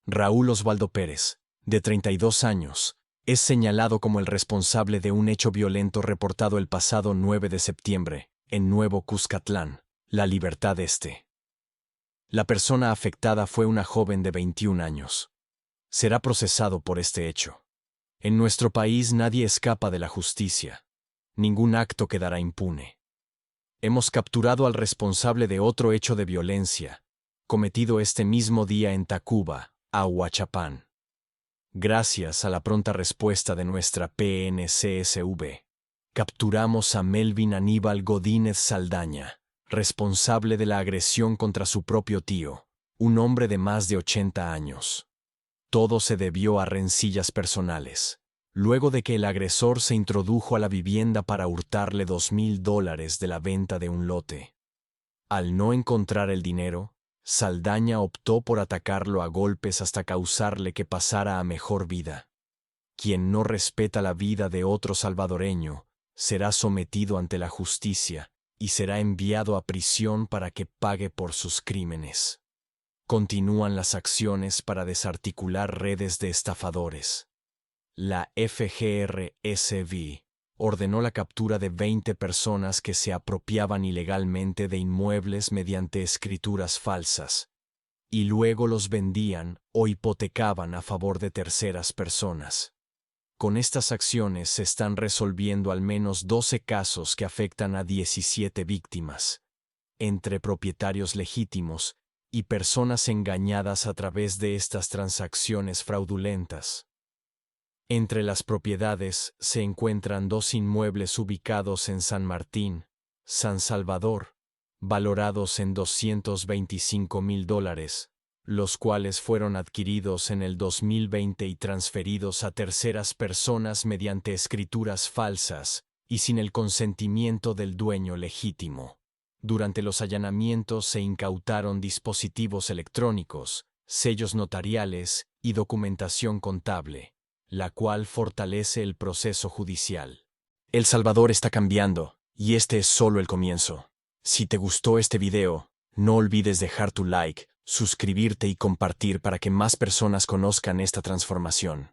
Raúl Osvaldo Pérez, de 32 años, es señalado como el responsable de un hecho violento reportado el pasado 9 de septiembre, en Nuevo Cuscatlán, La Libertad Este. La persona afectada fue una joven de 21 años. Será procesado por este hecho. En nuestro país nadie escapa de la justicia. Ningún acto quedará impune. Hemos capturado al responsable de otro hecho de violencia, cometido este mismo día en Tacuba, Ahuachapán. Gracias a la pronta respuesta de nuestra PNCSV, capturamos a Melvin Aníbal Godínez Saldaña, responsable de la agresión contra su propio tío, un hombre de más de 80 años. Todo se debió a rencillas personales, luego de que el agresor se introdujo a la vivienda para hurtarle $2,000 de la venta de un lote. Al no encontrar el dinero, Saldaña optó por atacarlo a golpes hasta causarle que pasara a mejor vida. Quien no respeta la vida de otro salvadoreño será sometido ante la justicia y será enviado a prisión para que pague por sus crímenes. Continúan las acciones para desarticular redes de estafadores. La FGRSV ordenó la captura de 20 personas que se apropiaban ilegalmente de inmuebles mediante escrituras falsas, y luego los vendían o hipotecaban a favor de terceras personas. Con estas acciones se están resolviendo al menos 12 casos que afectan a 17 víctimas, entre propietarios legítimos y personas engañadas a través de estas transacciones fraudulentas. Entre las propiedades se encuentran 2 inmuebles ubicados en San Martín, San Salvador, valorados en $225,000, los cuales fueron adquiridos en el 2020 y transferidos a terceras personas mediante escrituras falsas y sin el consentimiento del dueño legítimo. Durante los allanamientos se incautaron dispositivos electrónicos, sellos notariales y documentación contable, la cual fortalece el proceso judicial. El Salvador está cambiando, y este es solo el comienzo. Si te gustó este video, no olvides dejar tu like, suscribirte y compartir para que más personas conozcan esta transformación.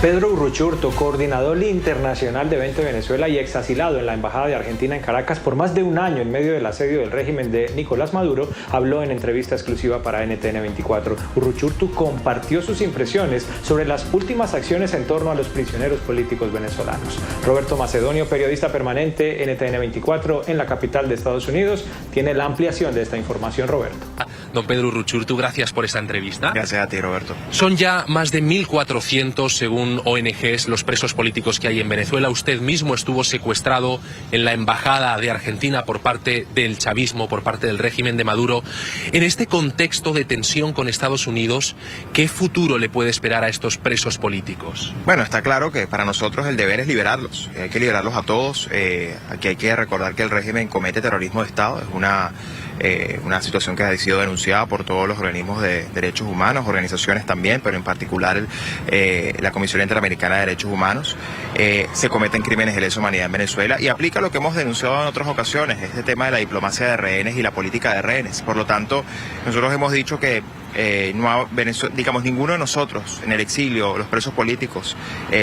Pedro Uruchurtu, coordinador internacional de 20 Venezuela y exasilado en la Embajada de Argentina en Caracas por más de un año en medio del asedio del régimen de Nicolás Maduro, habló en entrevista exclusiva para NTN 24. Uruchurtu compartió sus impresiones sobre las últimas acciones en torno a los prisioneros políticos venezolanos. Roberto Macedonio, periodista permanente NTN 24 en la capital de Estados Unidos, tiene la ampliación de esta información. Roberto. Don Pedro Uruchurtu, gracias por esta entrevista. Gracias a ti, Roberto. Son ya más de 1.400, según ONGs, los presos políticos que hay en Venezuela. Usted mismo estuvo secuestrado en la Embajada de Argentina por parte del chavismo, por parte del régimen de Maduro. En este contexto de tensión con Estados Unidos, ¿qué futuro le puede esperar a estos presos políticos? Bueno, está claro que para nosotros el deber es liberarlos. Hay que liberarlos a todos. Aquí hay que recordar que el régimen comete terrorismo de Estado. Es una situación que ha sido denunciada por todos los organismos de derechos humanos, organizaciones también, pero en particular la Comisión Interamericana de Derechos Humanos. Se cometen crímenes de lesa humanidad en Venezuela y aplica lo que hemos denunciado en otras ocasiones, este tema de la diplomacia de rehenes y la política de rehenes. Por lo tanto, nosotros hemos dicho que ninguno de nosotros en el exilio, los presos políticos,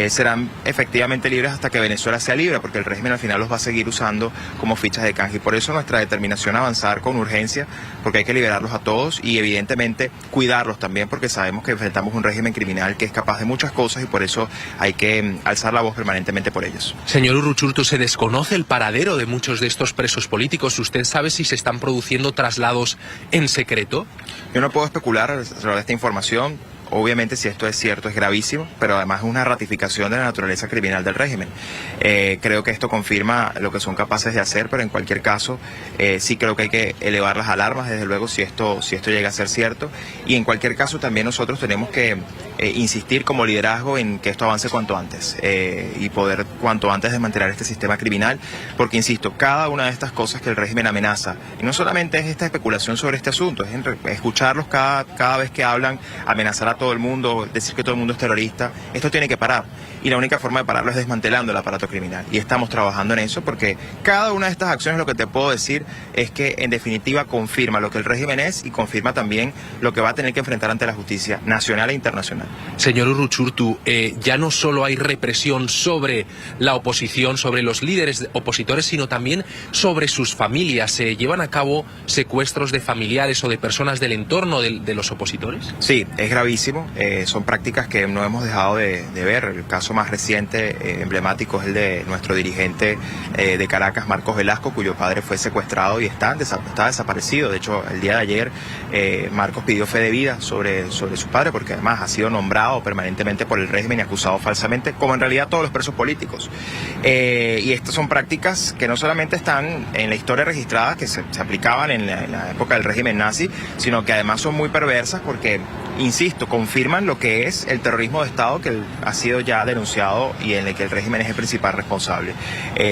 serán efectivamente libres hasta que Venezuela sea libre, porque el régimen al final los va a seguir usando como fichas de canje. Y por eso nuestra determinación a avanzar con urgencia, porque hay que liberarlos a todos y evidentemente cuidarlos también, porque sabemos que enfrentamos un régimen criminal que es capaz de muchas cosas y por eso hay que alzar la voz permanentemente por ellos. Señor Uruchurtu, ¿se desconoce el paradero de muchos de estos presos políticos? ¿Usted sabe si se están produciendo traslados en secreto? Yo no puedo especular sobre esta información. Obviamente, si esto es cierto, es gravísimo, pero además es una ratificación de la naturaleza criminal del régimen. Creo que esto confirma lo que son capaces de hacer, pero en cualquier caso, sí creo que hay que elevar las alarmas, desde luego, si esto llega a ser cierto. Y en cualquier caso, también nosotros tenemos que insistir como liderazgo en que esto avance cuanto antes y poder cuanto antes desmantelar este sistema criminal, porque insisto, cada una de estas cosas que el régimen amenaza, y no solamente es esta especulación sobre este asunto, es escucharlos cada vez que hablan, amenazar a todo el mundo, decir que todo el mundo es terrorista. Esto tiene que parar, y la única forma de pararlo es desmantelando el aparato criminal, y estamos trabajando en eso, porque cada una de estas acciones, lo que te puedo decir es que en definitiva confirma lo que el régimen es y confirma también lo que va a tener que enfrentar ante la justicia nacional e internacional. Señor Uruchurtu, ya no solo hay represión sobre la oposición, sobre los líderes opositores, sino también sobre sus familias. ¿Se llevan a cabo secuestros de familiares o de personas del entorno de los opositores? Sí, es gravísimo. Son prácticas que no hemos dejado de ver. El caso más reciente, emblemático, es el de nuestro dirigente de Caracas, Marcos Velasco, cuyo padre fue secuestrado y está desaparecido. De hecho, el día de ayer Marcos pidió fe de vida sobre su padre, porque además ha sido nombrado permanentemente por el régimen y acusado falsamente, como en realidad todos los presos políticos. Y estas son prácticas que no solamente están en la historia registrada, que se aplicaban en la época del régimen nazi, sino que además son muy perversas porque, insisto, confirman lo que es el terrorismo de Estado que ha sido ya denunciado y en el que el régimen es el principal responsable.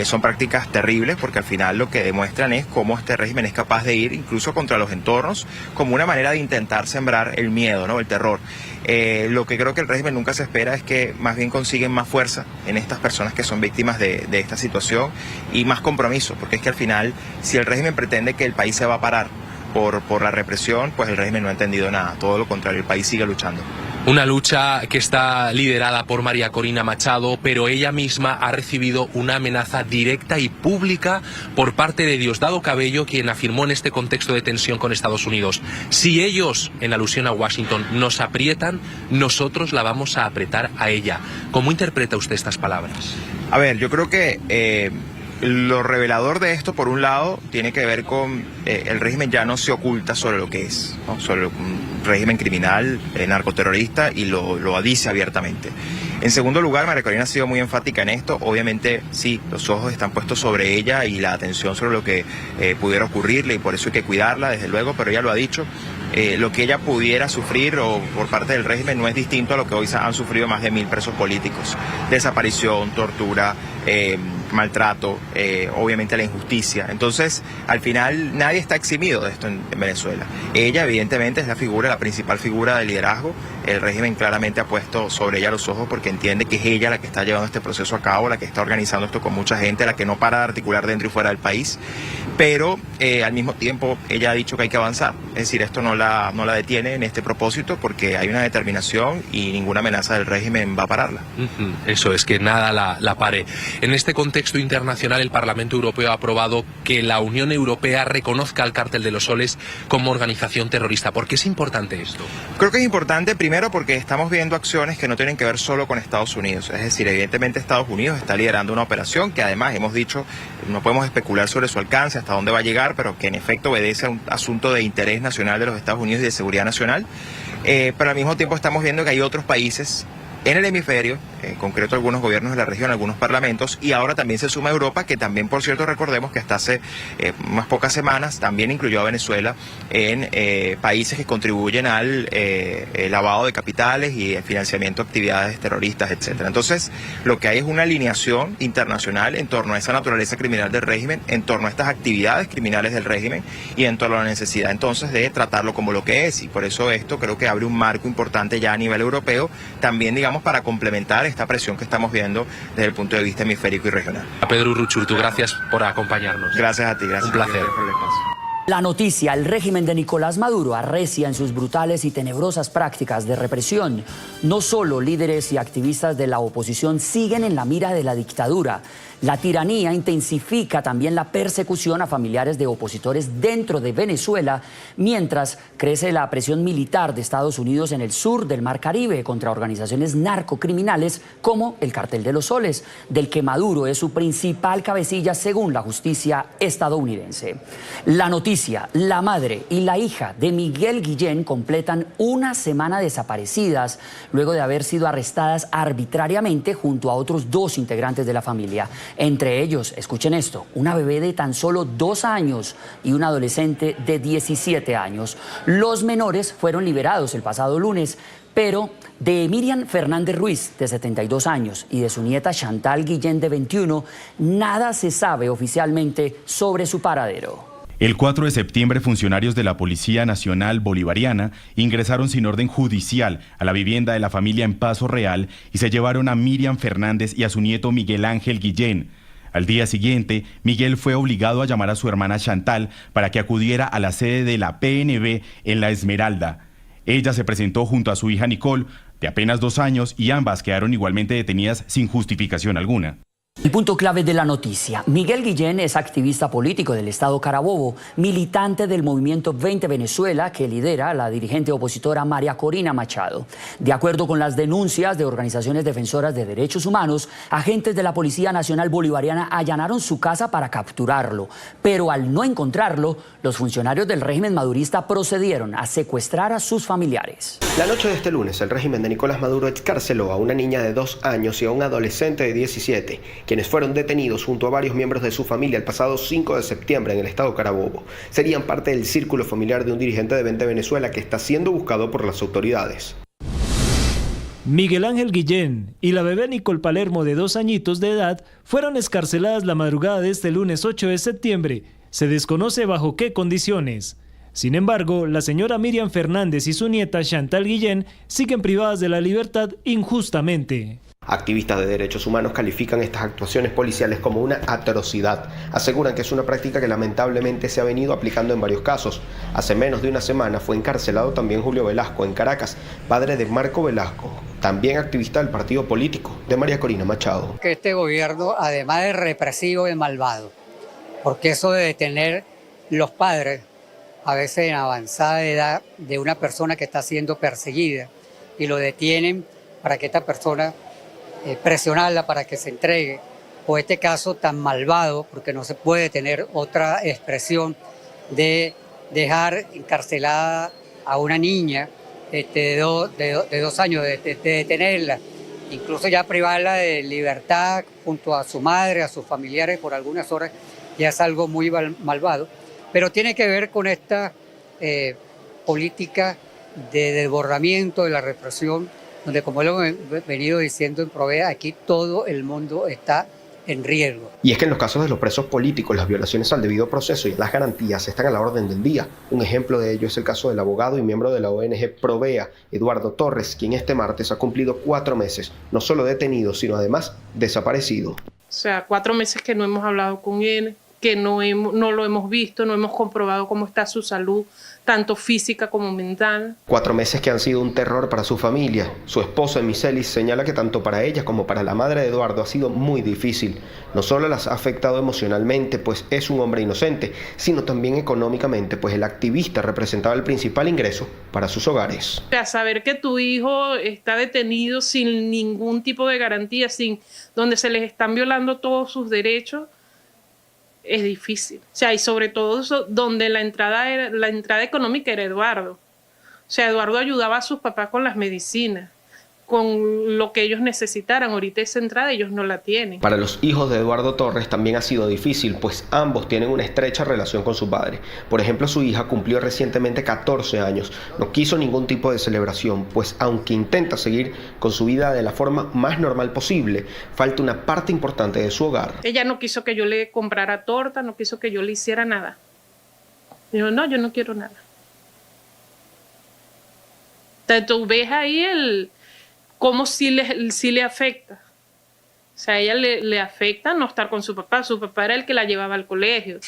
Son prácticas terribles porque al final lo que demuestran es cómo este régimen es capaz de ir incluso contra los entornos como una manera de intentar sembrar el miedo, ¿no? El terror. Lo que creo que el régimen nunca se espera es que más bien consiguen más fuerza en estas personas que son víctimas de esta situación y más compromiso, porque es que al final, si el régimen pretende que el país se va a parar por la represión, pues el régimen no ha entendido nada, todo lo contrario, el país sigue luchando. Una lucha que está liderada por María Corina Machado, pero ella misma ha recibido una amenaza directa y pública por parte de Diosdado Cabello, quien afirmó en este contexto de tensión con Estados Unidos: si ellos, en alusión a Washington, nos aprietan, nosotros la vamos a apretar a ella. ¿Cómo interpreta usted estas palabras? A ver, yo creo que lo revelador de esto, por un lado, tiene que ver con el régimen ya no se oculta sobre lo que es, ¿no? Sobre un régimen criminal, narcoterrorista, y lo dice abiertamente. En segundo lugar, María Corina ha sido muy enfática en esto. Obviamente, sí, los ojos están puestos sobre ella y la atención sobre lo que pudiera ocurrirle, y por eso hay que cuidarla, desde luego, pero ella lo ha dicho. Lo que ella pudiera sufrir o por parte del régimen no es distinto a lo que hoy han sufrido más de 1000 presos políticos. Desaparición, tortura, maltrato, obviamente la injusticia. Entonces, al final, nadie está eximido de esto en Venezuela. Ella, evidentemente, es la principal figura de liderazgo. El régimen claramente ha puesto sobre ella los ojos porque entiende que es ella la que está llevando este proceso a cabo, la que está organizando esto con mucha gente, la que no para de articular dentro y fuera del país. Pero, al mismo tiempo, ella ha dicho que hay que avanzar. Es decir, esto no la detiene en este propósito porque hay una determinación y ninguna amenaza del régimen va a pararla. Eso es, que nada la pare. En este contexto internacional, el Parlamento Europeo ha aprobado que la Unión Europea reconozca al Cártel de los Soles como organización terrorista. ¿Por qué es importante esto? Creo que es importante, primero, porque estamos viendo acciones que no tienen que ver solo con Estados Unidos. Es decir, evidentemente Estados Unidos está liderando una operación que además hemos dicho, no podemos especular sobre su alcance, hasta dónde va a llegar, pero que en efecto obedece a un asunto de interés nacional de los Estados Unidos y de seguridad nacional. Pero al mismo tiempo estamos viendo que hay otros países en el hemisferio, en concreto algunos gobiernos de la región, algunos parlamentos, y ahora también se suma Europa, que también, por cierto, recordemos que hasta hace unas pocas semanas también incluyó a Venezuela en países que contribuyen al lavado de capitales y el financiamiento de actividades terroristas, etcétera. Entonces, lo que hay es una alineación internacional en torno a esa naturaleza criminal del régimen, en torno a estas actividades criminales del régimen y en torno a la necesidad entonces de tratarlo como lo que es, y por eso esto creo que abre un marco importante ya a nivel europeo, también, digamos, para complementar esta presión que estamos viendo desde el punto de vista hemisférico y regional. A Pedro Uruchurtu, gracias por acompañarnos. Gracias a ti, gracias. Un placer. Por el espacio. La noticia: el régimen de Nicolás Maduro arrecia en sus brutales y tenebrosas prácticas de represión. No solo líderes y activistas de la oposición siguen en la mira de la dictadura. La tiranía intensifica también la persecución a familiares de opositores dentro de Venezuela, mientras crece la presión militar de Estados Unidos en el sur del Mar Caribe contra organizaciones narcocriminales como el Cártel de los Soles, del que Maduro es su principal cabecilla según la justicia estadounidense. La noticia noticia: la madre y la hija de Miguel Guillén completan una semana desaparecidas luego de haber sido arrestadas arbitrariamente junto a otros 2 integrantes de la familia. Entre ellos, escuchen esto, una bebé de tan solo 2 años y un adolescente de 17 años. Los menores fueron liberados el pasado lunes, pero de Miriam Fernández Ruiz, de 72 años, y de su nieta Chantal Guillén, de 21, nada se sabe oficialmente sobre su paradero. El 4 de septiembre, funcionarios de la Policía Nacional Bolivariana ingresaron sin orden judicial a la vivienda de la familia en Paso Real y se llevaron a Miriam Fernández y a su nieto Miguel Ángel Guillén. Al día siguiente, Miguel fue obligado a llamar a su hermana Chantal para que acudiera a la sede de la PNB en La Esmeralda. Ella se presentó junto a su hija Nicole, de apenas 2 años, y ambas quedaron igualmente detenidas sin justificación alguna. El punto clave de la noticia: Miguel Guillén es activista político del estado Carabobo, militante del movimiento 20 Venezuela que lidera la dirigente opositora María Corina Machado. De acuerdo con las denuncias de organizaciones defensoras de derechos humanos, agentes de la Policía Nacional Bolivariana allanaron su casa para capturarlo, pero al no encontrarlo, los funcionarios del régimen madurista procedieron a secuestrar a sus familiares. La noche de este lunes, el régimen de Nicolás Maduro excarceló a una niña de 2 años y a un adolescente de 17, quienes fueron detenidos junto a varios miembros de su familia el pasado 5 de septiembre en el estado Carabobo. Serían parte del círculo familiar de un dirigente de 20 Venezuela que está siendo buscado por las autoridades. Miguel Ángel Guillén y la bebé Nicole Palermo, de 2 añitos de edad, fueron excarceladas la madrugada de este lunes 8 de septiembre. Se desconoce bajo qué condiciones. Sin embargo, la señora Miriam Fernández y su nieta Chantal Guillén siguen privadas de la libertad injustamente. Activistas de derechos humanos califican estas actuaciones policiales como una atrocidad. Aseguran que es una práctica que lamentablemente se ha venido aplicando en varios casos. Hace menos de una semana fue encarcelado también Julio Velasco en Caracas, padre de Marco Velasco, también activista del partido político de María Corina Machado. Que este gobierno, además de represivo, es malvado, porque eso de detener los padres, a veces en avanzada edad, de una persona que está siendo perseguida, y lo detienen para que esta persona presionarla para que se entregue, o este caso tan malvado, porque no se puede tener otra expresión, de dejar encarcelada a una niña de 2 años, de detenerla, incluso ya privarla de libertad junto a su madre, a sus familiares por algunas horas, ya es algo muy malvado, pero tiene que ver con esta política de desbordamiento de la represión, donde, como lo hemos venido diciendo en Provea, aquí todo el mundo está en riesgo. Y es que en los casos de los presos políticos, las violaciones al debido proceso y las garantías están a la orden del día. Un ejemplo de ello es el caso del abogado y miembro de la ONG Provea, Eduardo Torres, quien este martes ha cumplido 4 meses, no solo detenido, sino además desaparecido. O sea, 4 meses que no hemos hablado con él, que no lo hemos visto, no hemos comprobado cómo está su salud, tanto física como mental. 4 meses que han sido un terror para su familia. Su esposa, Miselis, señala que tanto para ella como para la madre de Eduardo ha sido muy difícil. No solo las ha afectado emocionalmente, pues es un hombre inocente, sino también económicamente, pues el activista representaba el principal ingreso para sus hogares. O sea, saber que tu hijo está detenido sin ningún tipo de garantía, donde se les están violando todos sus derechos, es difícil. O sea, y sobre todo eso, donde la entrada económica era Eduardo. O sea, Eduardo ayudaba a sus papás con las medicinas, con lo que ellos necesitaran. Ahorita esa entrada ellos no la tienen. Para los hijos de Eduardo Torres también ha sido difícil, pues ambos tienen una estrecha relación con su padre. Por ejemplo, su hija cumplió recientemente 14 años. No quiso ningún tipo de celebración, pues aunque intenta seguir con su vida de la forma más normal posible, falta una parte importante de su hogar. Ella no quiso que yo le comprara torta, no quiso que yo le hiciera nada. Dijo, no, yo no quiero nada. Entonces tú ves ahí cómo sí le afecta. O sea, a ella le afecta no estar con su papá. Su papá era el que la llevaba al colegio.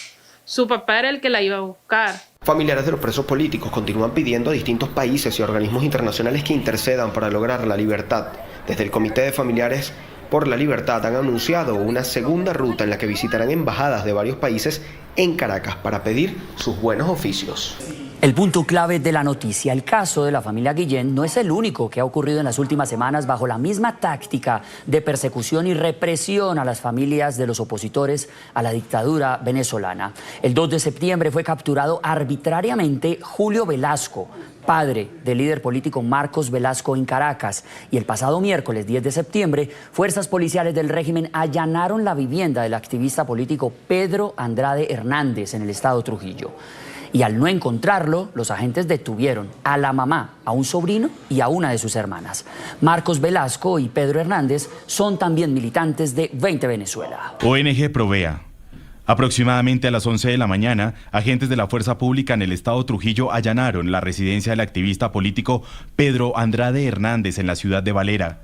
Su papá era el que la iba a buscar. Familiares de los presos políticos continúan pidiendo a distintos países y organismos internacionales que intercedan para lograr la libertad. Desde el Comité de Familiares por la Libertad han anunciado una segunda ruta en la que visitarán embajadas de varios países en Caracas para pedir sus buenos oficios. El punto clave de la noticia: el caso de la familia Guillén no es el único que ha ocurrido en las últimas semanas bajo la misma táctica de persecución y represión a las familias de los opositores a la dictadura venezolana. El 2 de septiembre fue capturado arbitrariamente Julio Velasco, padre del líder político Marcos Velasco, en Caracas, y el pasado miércoles 10 de septiembre, fuerzas policiales del régimen allanaron la vivienda del activista político Pedro Andrade Hernández en el estado Trujillo. Y al no encontrarlo, los agentes detuvieron a la mamá, a un sobrino y a una de sus hermanas. Marcos Velasco y Pedro Hernández son también militantes de 20 Venezuela. ONG Provea. Aproximadamente a las 11 de la mañana, agentes de la Fuerza Pública en el estado Trujillo allanaron la residencia del activista político Pedro Andrade Hernández en la ciudad de Valera.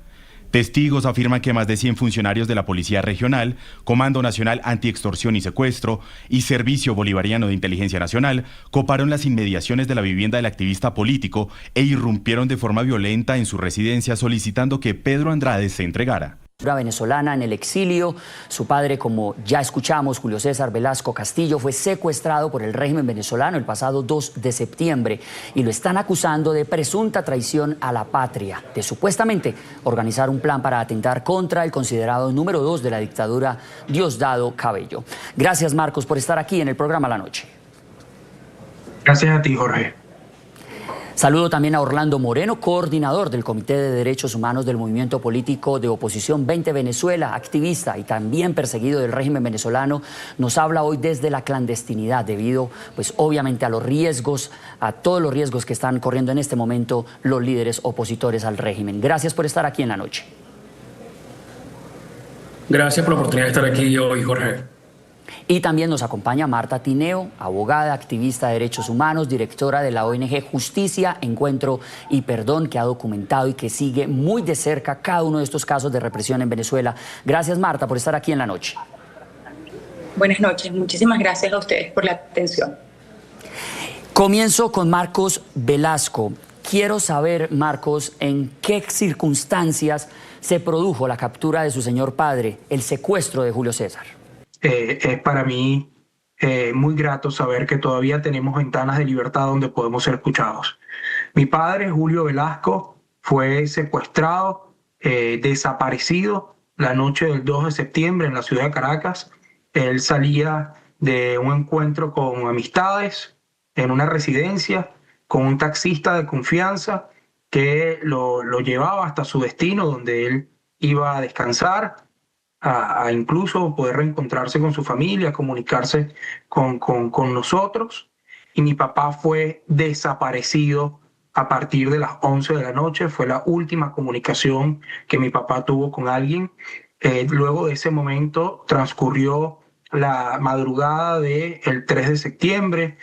Testigos afirman que más de 100 funcionarios de la Policía Regional, Comando Nacional Antiextorsión y Secuestro y Servicio Bolivariano de Inteligencia Nacional coparon las inmediaciones de la vivienda del activista político e irrumpieron de forma violenta en su residencia solicitando que Pedro Andrade se entregara. Venezolana en el exilio. Su padre, como ya escuchamos, Julio César Velasco Castillo, fue secuestrado por el régimen venezolano el pasado 2 de septiembre y lo están acusando de presunta traición a la patria, de supuestamente organizar un plan para atentar contra el considerado número 2 de la dictadura, Diosdado Cabello. Gracias, Marcos, por estar aquí en el programa La Noche. Gracias a ti, Jorge. Saludo también a Orlando Moreno, coordinador del Comité de Derechos Humanos del Movimiento Político de Oposición 20 Venezuela, activista y también perseguido del régimen venezolano. Nos habla hoy desde la clandestinidad debido, pues obviamente, a los riesgos, a todos los riesgos que están corriendo en este momento los líderes opositores al régimen. Gracias por estar aquí en La Noche. Gracias por la oportunidad de estar aquí hoy, Jorge. Y también nos acompaña Marta Tineo, abogada, activista de derechos humanos, directora de la ONG Justicia, Encuentro y Perdón, que ha documentado y que sigue muy de cerca cada uno de estos casos de represión en Venezuela. Gracias, Marta, por estar aquí en La Noche. Buenas noches, muchísimas gracias a ustedes por la atención. Comienzo con Marcos Velasco. Quiero saber, Marcos, en qué circunstancias se produjo la captura de su señor padre, el secuestro de Julio César. Es para mí muy grato saber que todavía tenemos ventanas de libertad donde podemos ser escuchados. Mi padre, Julio Velasco, fue secuestrado, desaparecido la noche del 2 de septiembre en la ciudad de Caracas. Él salía de un encuentro con amistades en una residencia con un taxista de confianza que lo llevaba hasta su destino, donde él iba a descansar, a incluso poder reencontrarse con su familia, comunicarse con nosotros. Y mi papá fue desaparecido a partir de las 11 de la noche. Fue la última comunicación que mi papá tuvo con alguien. Luego de ese momento transcurrió la madrugada del 3 de septiembre.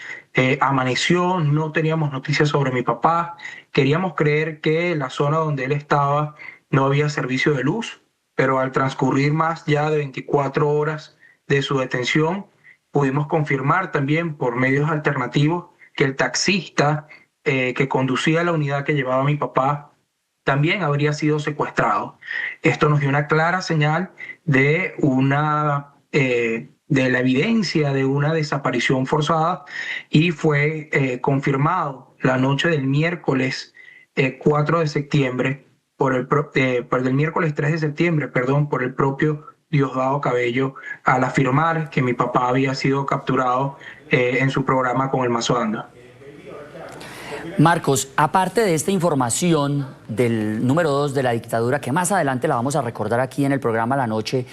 Amaneció, no teníamos noticias sobre mi papá. Queríamos creer que la zona donde él estaba no había servicio de luz, pero al transcurrir más ya de 24 horas de su detención, pudimos confirmar también por medios alternativos que el taxista que conducía la unidad que llevaba a mi papá también habría sido secuestrado. Esto nos dio una clara señal de la evidencia de una desaparición forzada y fue confirmado la noche del miércoles 4 de septiembre, del miércoles 3 de septiembre, por el propio Diosdado Cabello, al afirmar que mi papá había sido capturado en su programa con el Mazo Dando. Marcos, aparte de esta información del número 2 de la dictadura, que más adelante la vamos a recordar aquí en el programa La Noche,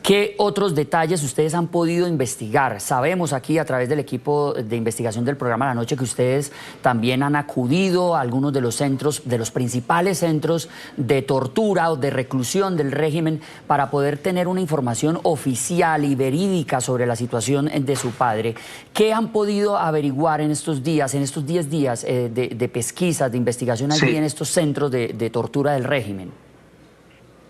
¿qué otros detalles ustedes han podido investigar? Sabemos aquí a través del equipo de investigación del programa La Noche que ustedes también han acudido a algunos de los centros, de los principales centros de tortura o de reclusión del régimen para poder tener una información oficial y verídica sobre la situación de su padre. ¿Qué han podido averiguar en estos días, en estos 10 días de pesquisas, de investigación allí en estos centros de tortura del régimen?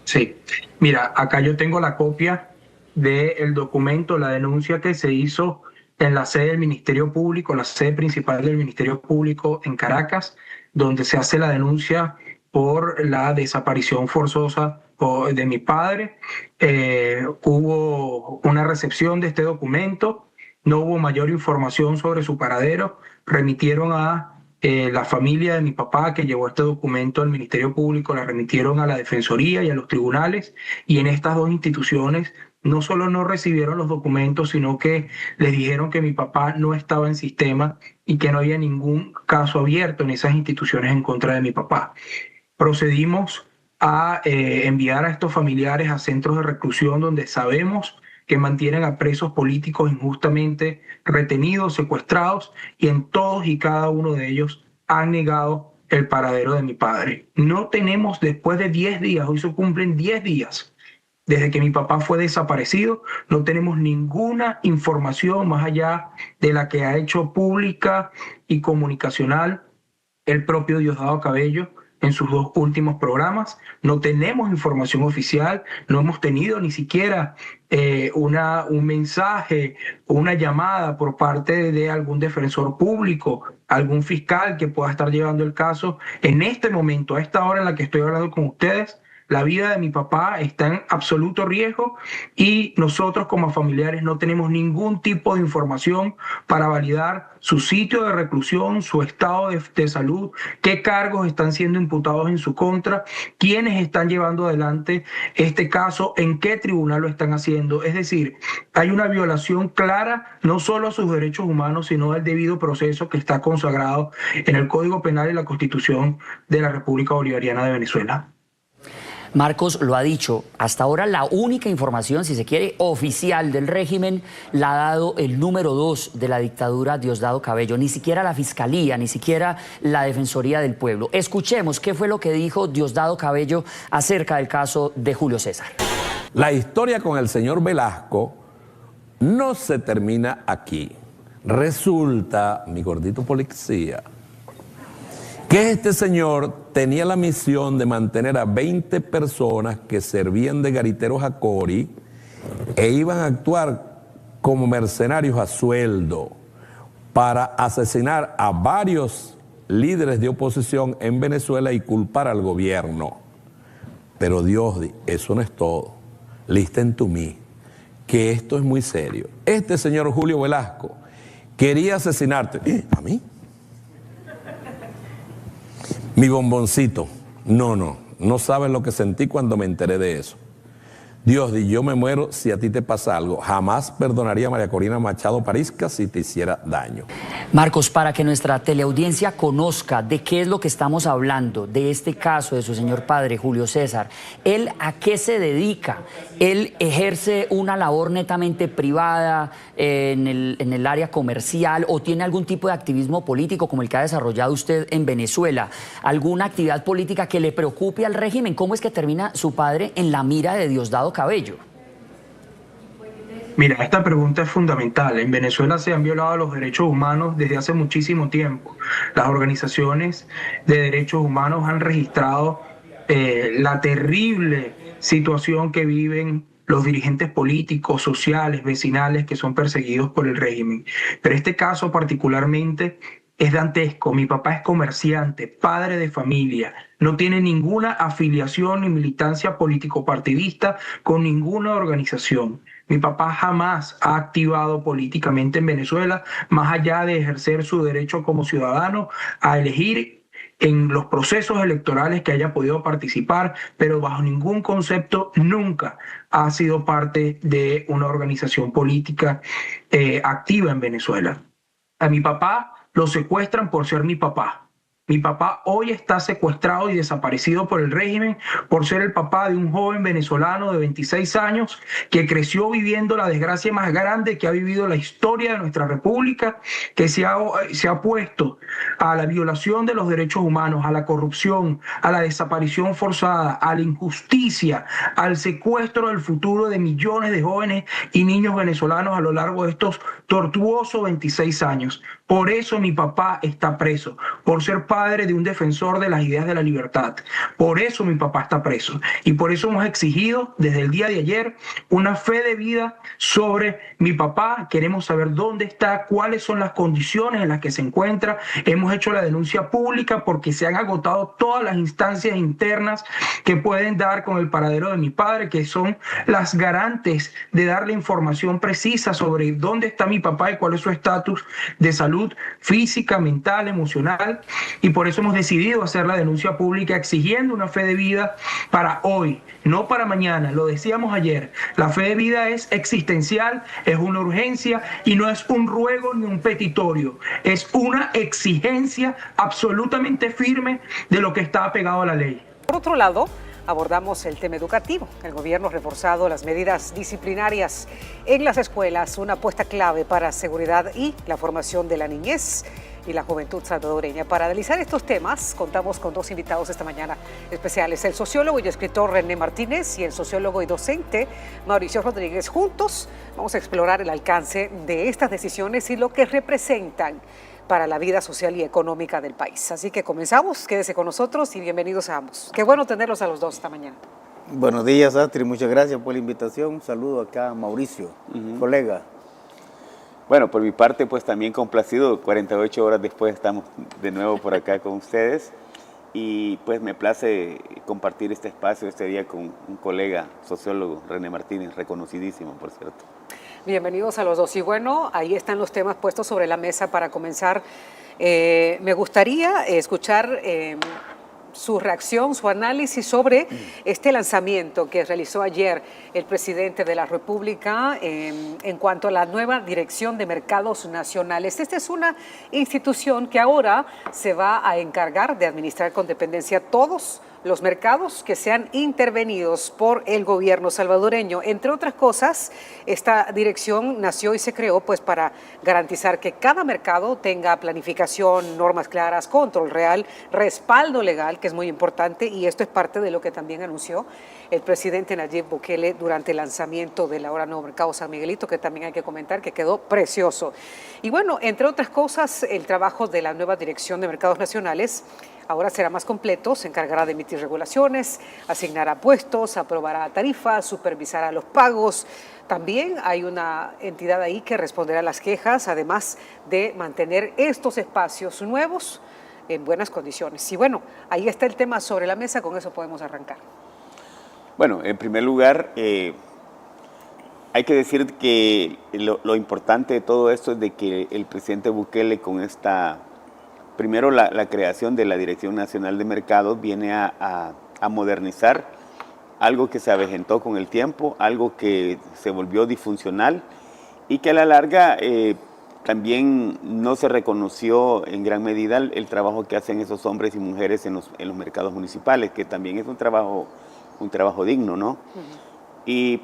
Sí, mira, acá yo tengo la copia del documento, la denuncia que se hizo en la sede del Ministerio Público, la sede principal del Ministerio Público en Caracas, donde se hace la denuncia por la desaparición forzosa de mi padre. Hubo una recepción de este documento, no hubo mayor información sobre su paradero, remitieron a la familia de mi papá que llevó este documento al Ministerio Público, la remitieron a la Defensoría y a los tribunales, y en estas dos instituciones no solo no recibieron los documentos, sino que les dijeron que mi papá no estaba en sistema y que no había ningún caso abierto en esas instituciones en contra de mi papá. Procedimos a enviar a estos familiares a centros de reclusión donde sabemos que mantienen a presos políticos injustamente retenidos, secuestrados, y en todos y cada uno de ellos han negado el paradero de mi padre. No tenemos, después de 10 días, hoy se cumplen 10 días, desde que mi papá fue desaparecido, no tenemos ninguna información más allá de la que ha hecho pública y comunicacional el propio Diosdado Cabello en sus dos últimos programas. No tenemos información oficial, no hemos tenido ni siquiera un mensaje o una llamada por parte de algún defensor público, algún fiscal que pueda estar llevando el caso. En este momento, a esta hora en la que estoy hablando con ustedes, la vida de mi papá está en absoluto riesgo y nosotros como familiares no tenemos ningún tipo de información para validar su sitio de reclusión, su estado de salud, qué cargos están siendo imputados en su contra, quiénes están llevando adelante este caso, en qué tribunal lo están haciendo. Es decir, hay una violación clara no solo a sus derechos humanos, sino al debido proceso que está consagrado en el Código Penal y la Constitución de la República Bolivariana de Venezuela. Marcos lo ha dicho, hasta ahora la única información, si se quiere, oficial del régimen la ha dado el número 2 de la dictadura, Diosdado Cabello. Ni siquiera la Fiscalía, ni siquiera la Defensoría del Pueblo. Escuchemos qué fue lo que dijo Diosdado Cabello acerca del caso de Julio César. La historia con el señor Velasco no se termina aquí. Resulta, mi gordito policía, que este señor tenía la misión de mantener a 20 personas que servían de gariteros a Cori e iban a actuar como mercenarios a sueldo para asesinar a varios líderes de oposición en Venezuela y culpar al gobierno. Pero Dios, eso no es todo. Listen to me, que esto es muy serio. Este señor Julio Velasco quería asesinarte. ¿A mí? Mi bomboncito, no sabes lo que sentí cuando me enteré de eso. Dios, yo me muero si a ti te pasa algo. Jamás perdonaría a María Corina Machado Parisca si te hiciera daño. Marcos, para que nuestra teleaudiencia conozca de qué es lo que estamos hablando, de este caso de su señor padre, Julio César, ¿él a qué se dedica? ¿Él ejerce una labor netamente privada en el área comercial o tiene algún tipo de activismo político como el que ha desarrollado usted en Venezuela? ¿Alguna actividad política que le preocupe al régimen? ¿Cómo es que termina su padre en la mira de Diosdado Cabello? Mira, esta pregunta es fundamental. En Venezuela se han violado los derechos humanos desde hace muchísimo tiempo. Las organizaciones de derechos humanos han registrado la terrible situación que viven los dirigentes políticos, sociales, vecinales que son perseguidos por el régimen. Pero este caso particularmente es dantesco. Mi papá es comerciante, padre de familia, no tiene ninguna afiliación ni militancia político-partidista con ninguna organización. Mi papá jamás ha activado políticamente en Venezuela, más allá de ejercer su derecho como ciudadano a elegir en los procesos electorales que haya podido participar, pero bajo ningún concepto nunca ha sido parte de una organización política activa en Venezuela. A mi papá lo secuestran por ser mi papá. Mi papá hoy está secuestrado y desaparecido por el régimen por ser el papá de un joven venezolano de 26 años que creció viviendo la desgracia más grande que ha vivido la historia de nuestra república, que se ha opuesto a la violación de los derechos humanos, a la corrupción, a la desaparición forzada, a la injusticia, al secuestro del futuro de millones de jóvenes y niños venezolanos a lo largo de estos tortuosos 26 años. Por eso mi papá está preso, por ser padre de un defensor de las ideas de la libertad. Por eso mi papá está preso. Y por eso hemos exigido desde el día de ayer una fe de vida sobre mi papá. Queremos saber dónde está, cuáles son las condiciones en las que se encuentra. Hemos hecho la denuncia pública porque se han agotado todas las instancias internas que pueden dar con el paradero de mi padre, que son las garantes de darle información precisa sobre dónde está mi papá y cuál es su estatus de salud salud física, mental, emocional, y por eso hemos decidido hacer la denuncia pública exigiendo una fe de vida para hoy, no para mañana. Lo decíamos ayer, la fe de vida es existencial, es una urgencia y no es un ruego ni un petitorio, es una exigencia absolutamente firme de lo que está apegado a la ley. Por otro lado, abordamos el tema educativo. El gobierno ha reforzado las medidas disciplinarias en las escuelas, una apuesta clave para seguridad y la formación de la niñez y la juventud salvadoreña. Para analizar estos temas, contamos con dos invitados esta mañana especiales, el sociólogo y escritor René Martínez y el sociólogo y docente Mauricio Rodríguez. Juntos vamos a explorar el alcance de estas decisiones y lo que representan para la vida social y económica del país. Así que comenzamos, quédese con nosotros y bienvenidos a ambos. Qué bueno tenerlos a los dos esta mañana. Buenos días, Astrid, muchas gracias por la invitación. Un saludo acá a Mauricio, colega. Bueno, por mi parte, pues también complacido, 48 horas después estamos de nuevo por acá con ustedes y pues me place compartir este espacio este día con un colega sociólogo, René Martínez, reconocidísimo, por cierto. Bienvenidos a los dos. Y bueno, ahí están los temas puestos sobre la mesa para comenzar. Me gustaría escuchar su reacción, su análisis sobre este lanzamiento que realizó ayer el presidente de la República en cuanto a la nueva Dirección de Mercados Nacionales. Esta es una institución que ahora se va a encargar de administrar con dependencia todos los mercados que sean intervenidos por el gobierno salvadoreño. Entre otras cosas, esta dirección nació y se creó pues para garantizar que cada mercado tenga planificación, normas claras, control real, respaldo legal, que es muy importante, y esto es parte de lo que también anunció el presidente Nayib Bukele durante el lanzamiento del ahora nuevo mercado San Miguelito, que también hay que comentar que quedó precioso. Y bueno, entre otras cosas, el trabajo de la nueva Dirección de Mercados Nacionales ahora será más completo, se encargará de emitir regulaciones, asignará puestos, aprobará tarifas, supervisará los pagos. También hay una entidad ahí que responderá a las quejas, además de mantener estos espacios nuevos en buenas condiciones. Y bueno, ahí está el tema sobre la mesa, con eso podemos arrancar. Bueno, en primer lugar, hay que decir que lo importante de todo esto es de que el presidente Bukele con esta... Primero, la creación de la Dirección Nacional de Mercados viene a modernizar algo que se avejentó con el tiempo, algo que se volvió disfuncional y que a la larga también no se reconoció en gran medida el trabajo que hacen esos hombres y mujeres en los mercados municipales, que también es un trabajo digno, ¿no? Y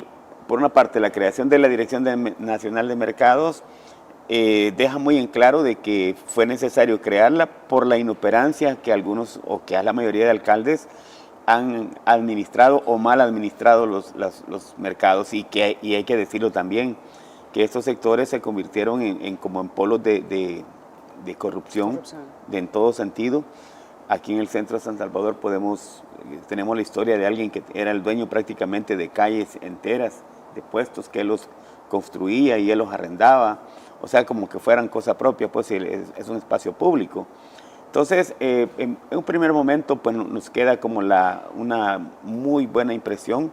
por una parte, la creación de la Dirección Nacional de Mercados deja muy en claro de que fue necesario crearla por la inoperancia que algunos o que a la mayoría de alcaldes han administrado o mal administrado los mercados y hay que decirlo también que estos sectores se convirtieron como en polos de corrupción en todo sentido. Aquí en el centro de San Salvador tenemos la historia de alguien que era el dueño prácticamente de calles enteras, de puestos que él los construía y él los arrendaba. O sea, como que fueran cosa propia, pues es un espacio público. Entonces, en un primer momento, pues nos queda como una muy buena impresión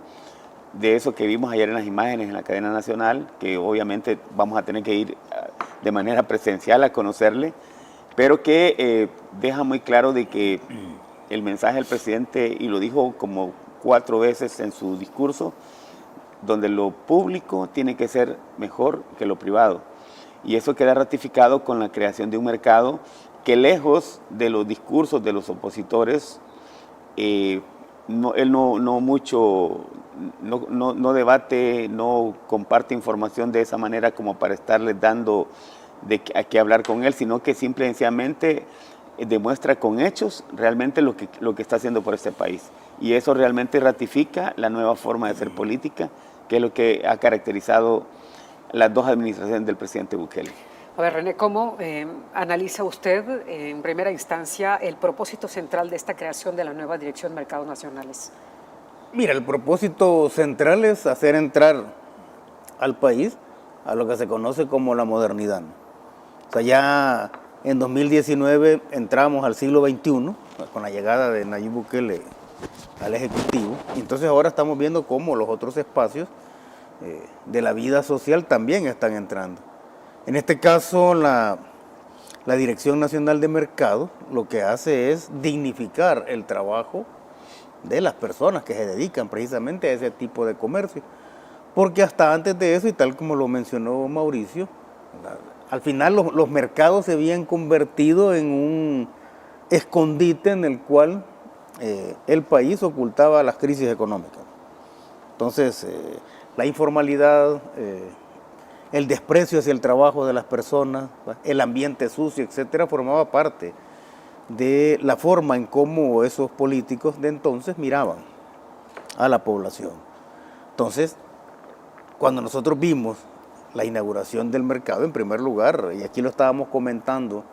de eso que vimos ayer en las imágenes en la cadena nacional, que obviamente vamos a tener que ir de manera presencial a conocerle, pero que deja muy claro de que el mensaje del presidente, y lo dijo como 4 veces en su discurso, donde lo público tiene que ser mejor que lo privado. Y eso queda ratificado con la creación de un mercado que, lejos de los discursos de los opositores, él no debate, no comparte información de esa manera como para estarles dando a qué hablar con él, sino que simple y sencillamente demuestra con hechos realmente lo que está haciendo por este país. Y eso realmente ratifica la nueva forma de hacer política, que es lo que ha caracterizado las dos administraciones del presidente Bukele. A ver, René, ¿cómo analiza usted en primera instancia el propósito central de esta creación de la nueva Dirección de Mercados Nacionales? Mira, el propósito central es hacer entrar al país a lo que se conoce como la modernidad. O sea, ya en 2019 entramos al siglo XXI con la llegada de Nayib Bukele al Ejecutivo, y entonces ahora estamos viendo cómo los otros espacios de la vida social también están entrando. En este caso, la La Dirección Nacional de Mercado lo que hace es dignificar el trabajo de las personas que se dedican precisamente a ese tipo de comercio. Porque hasta antes de eso, y tal como lo mencionó Mauricio, al final los mercados se habían convertido en un escondite en el cual el país ocultaba las crisis económicas. Entonces, la informalidad, el desprecio hacia el trabajo de las personas, el ambiente sucio, etcétera, formaba parte de la forma en cómo esos políticos de entonces miraban a la población. Entonces, cuando nosotros vimos la inauguración del mercado, en primer lugar, y aquí lo estábamos comentando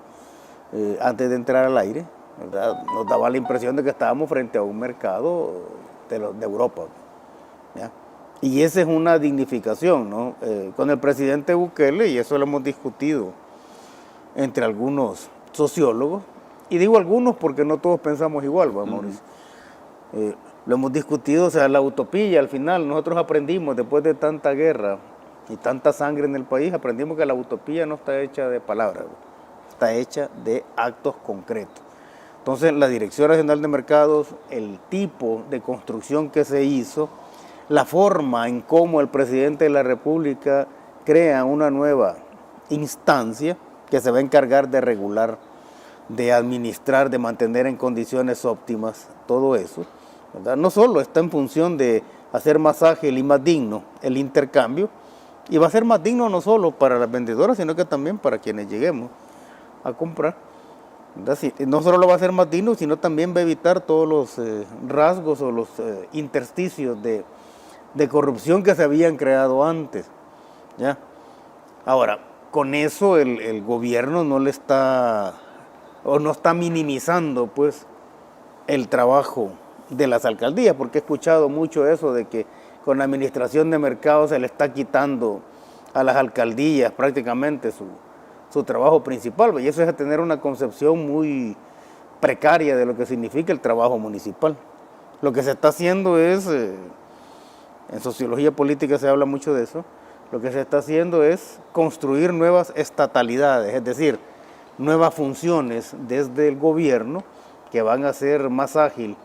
antes de entrar al aire, ¿verdad? Nos daba la impresión de que estábamos frente a un mercado de Europa, ¿ya? Y esa es una dignificación, ¿no? Con el presidente Bukele, y eso lo hemos discutido entre algunos sociólogos, y digo algunos porque no todos pensamos igual, ¿va, Mauricio? Lo hemos discutido, o sea, la utopía, al final nosotros aprendimos, después de tanta guerra y tanta sangre en el país, aprendimos que la utopía no está hecha de palabras, está hecha de actos concretos. Entonces, la Dirección Nacional de Mercados, el tipo de construcción que se hizo, la forma en cómo el presidente de la República crea una nueva instancia que se va a encargar de regular, de administrar, de mantener en condiciones óptimas todo eso, ¿verdad? No solo está en función de hacer más ágil y más digno el intercambio, y va a ser más digno no solo para las vendedoras, sino que también para quienes lleguemos a comprar, ¿verdad? Sí, no solo lo va a hacer más digno, sino también va a evitar todos los rasgos o los intersticios de corrupción que se habían creado antes, ¿ya? Ahora, con eso el gobierno no le está, o no está minimizando, pues, el trabajo de las alcaldías, porque he escuchado mucho eso de que con la administración de mercado se le está quitando a las alcaldías prácticamente su trabajo principal, y eso es tener una concepción muy precaria de lo que significa el trabajo municipal. Lo que se está haciendo es, en sociología política se habla mucho de eso, lo que se está haciendo es construir nuevas estatalidades, es decir, nuevas funciones desde el gobierno que van a hacer más ágil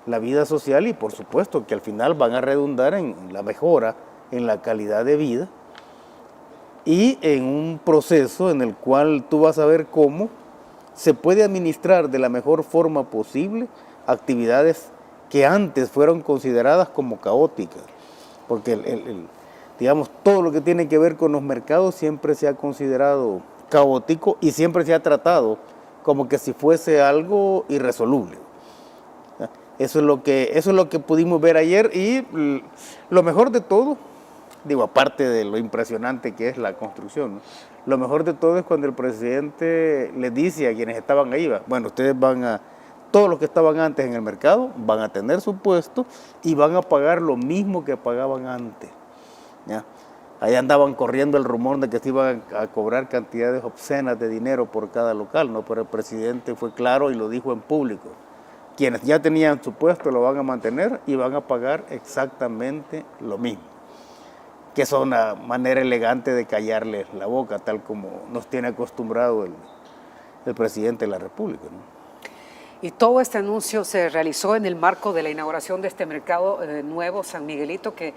la vida social y por supuesto que al final van a redundar en la mejora en la calidad de vida y en un proceso en el cual tú vas a ver cómo se puede administrar de la mejor forma posible actividades que antes fueron consideradas como caóticas, porque digamos, todo lo que tiene que ver con los mercados siempre se ha considerado caótico y siempre se ha tratado como que si fuese algo irresoluble. Eso es lo que pudimos ver ayer y lo mejor de todo, digo, aparte de lo impresionante que es la construcción, ¿no? Lo mejor de todo es cuando el presidente les dice a quienes estaban ahí, bueno, ustedes todos los que estaban antes en el mercado van a tener su puesto y van a pagar lo mismo que pagaban antes, ¿ya? Ahí andaban corriendo el rumor de que se iban a cobrar cantidades obscenas de dinero por cada local, ¿no? Pero el presidente fue claro y lo dijo en público. Quienes ya tenían su puesto lo van a mantener y van a pagar exactamente lo mismo. Que es una manera elegante de callarles la boca, tal como nos tiene acostumbrado el presidente de la República, ¿no? Y todo este anuncio se realizó en el marco de la inauguración de este mercado nuevo, San Miguelito, que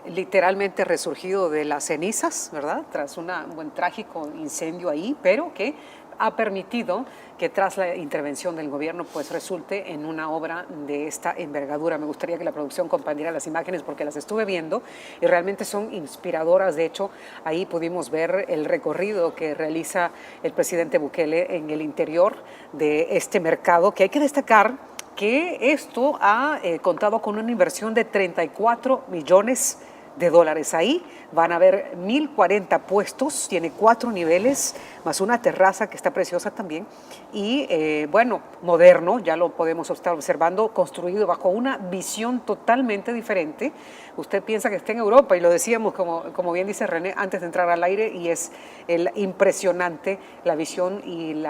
literalmente resurgido de las cenizas, ¿verdad? Tras un buen trágico incendio ahí, pero que ha permitido que tras la intervención del gobierno pues resulte en una obra de esta envergadura. Me gustaría que la producción compartiera las imágenes porque las estuve viendo y realmente son inspiradoras. De hecho, ahí pudimos ver el recorrido que realiza el presidente Bukele en el interior de este mercado, que hay que destacar que esto ha contado con una inversión de 34 millones de dólares. Ahí van a haber 1.040 puestos, tiene 4 niveles, más una terraza que está preciosa también, y bueno, moderno, ya lo podemos estar observando, construido bajo una visión totalmente diferente. Usted piensa que está en Europa, y lo decíamos, como bien dice René, antes de entrar al aire, y es impresionante la visión y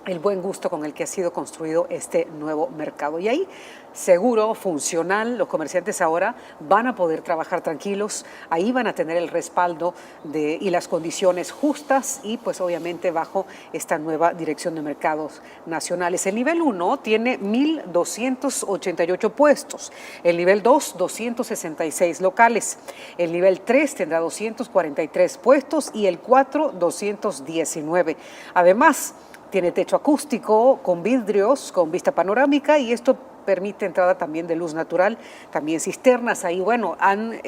el buen gusto con el que ha sido construido este nuevo mercado. Y ahí seguro, funcional. Los comerciantes ahora van a poder trabajar tranquilos, ahí van a tener el respaldo y las condiciones justas y pues obviamente bajo esta nueva Dirección de Mercados Nacionales. El nivel 1 tiene 1.288 puestos, el nivel 2 266 locales, el nivel 3 tendrá 243 puestos y el 4 219. Además, tiene techo acústico con vidrios, con vista panorámica y esto permite entrada también de luz natural, también cisternas. Ahí, bueno, han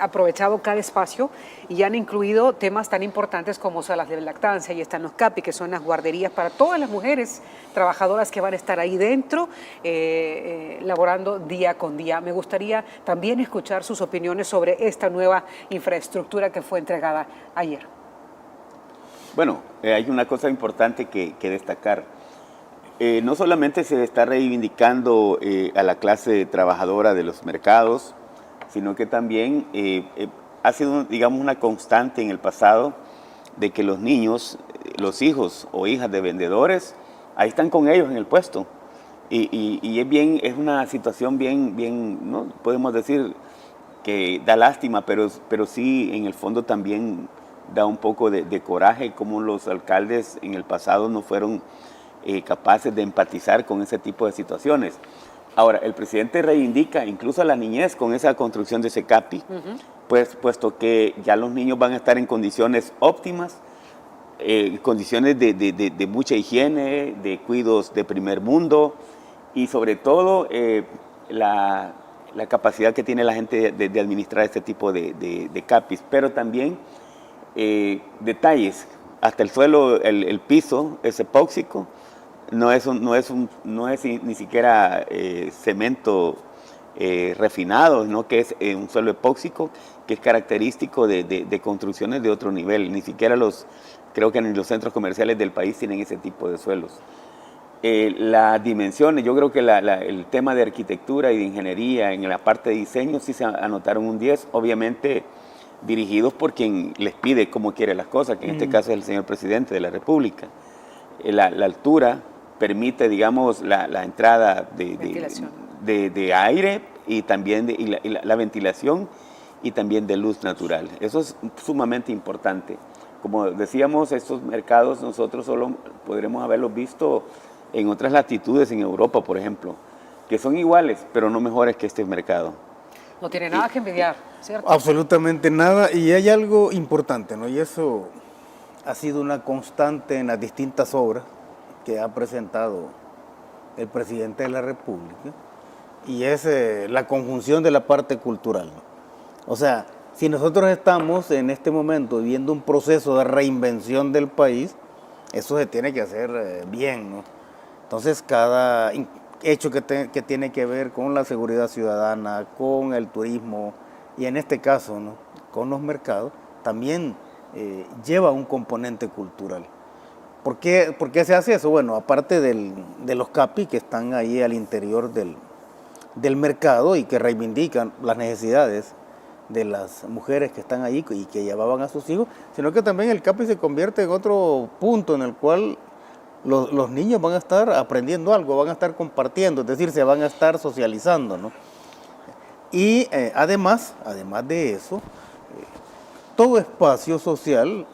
aprovechado cada espacio y han incluido temas tan importantes como salas de lactancia. Y están los CAPI, que son las guarderías para todas las mujeres trabajadoras que van a estar ahí dentro, laborando día con día. Me gustaría también escuchar sus opiniones sobre esta nueva infraestructura que fue entregada ayer. Bueno, hay una cosa importante que destacar. No solamente se está reivindicando a la clase trabajadora de los mercados, sino que también ha sido, digamos, una constante en el pasado de que los niños, los hijos o hijas de vendedores, ahí están con ellos en el puesto. Y es una situación bien, ¿no? Podemos decir que da lástima, pero sí en el fondo también da un poco de coraje como los alcaldes en el pasado no fueron capaces de empatizar con ese tipo de situaciones. Ahora, el presidente reivindica incluso a la niñez con esa construcción de ese CAPI, pues, puesto que ya los niños van a estar en condiciones óptimas, condiciones de mucha higiene, de cuidados de primer mundo y sobre todo la capacidad que tiene la gente de administrar este tipo de CAPIs, pero también detalles, hasta el suelo, el piso es epóxico, no es ni siquiera cemento refinado, sino que es un suelo epóxico que es característico de construcciones de otro nivel. Ni siquiera creo que ni los centros comerciales del país tienen ese tipo de suelos. Las dimensiones, yo creo que el tema de arquitectura y de ingeniería en la parte de diseño sí se anotaron un 10, obviamente dirigidos por quien les pide cómo quiere las cosas, que en este caso es el señor presidente de la República. La altura permite, digamos, la entrada de aire y también la ventilación y también de luz natural. Eso es sumamente importante. Como decíamos, estos mercados nosotros solo podremos haberlos visto en otras latitudes, en Europa, por ejemplo, que son iguales, pero no mejores que este mercado. No tiene nada que envidiar, ¿cierto? Absolutamente nada, y hay algo importante, ¿no? Y eso ha sido una constante en las distintas obras que ha presentado el presidente de la República, y es la conjunción de la parte cultural, ¿no? O sea, si nosotros estamos en este momento viviendo un proceso de reinvención del país, eso se tiene que hacer bien, ¿no? Entonces, cada hecho que tiene que ver con la seguridad ciudadana, con el turismo y en este caso, ¿no?, con los mercados, también lleva un componente cultural. ¿Por qué se hace eso? Bueno, aparte de los CAPI que están ahí al interior del mercado y que reivindican las necesidades de las mujeres que están ahí y que llevaban a sus hijos, sino que también el CAPI se convierte en otro punto en el cual los niños van a estar aprendiendo algo, van a estar compartiendo, es decir, se van a estar socializando, ¿no? Y además de eso, todo espacio social,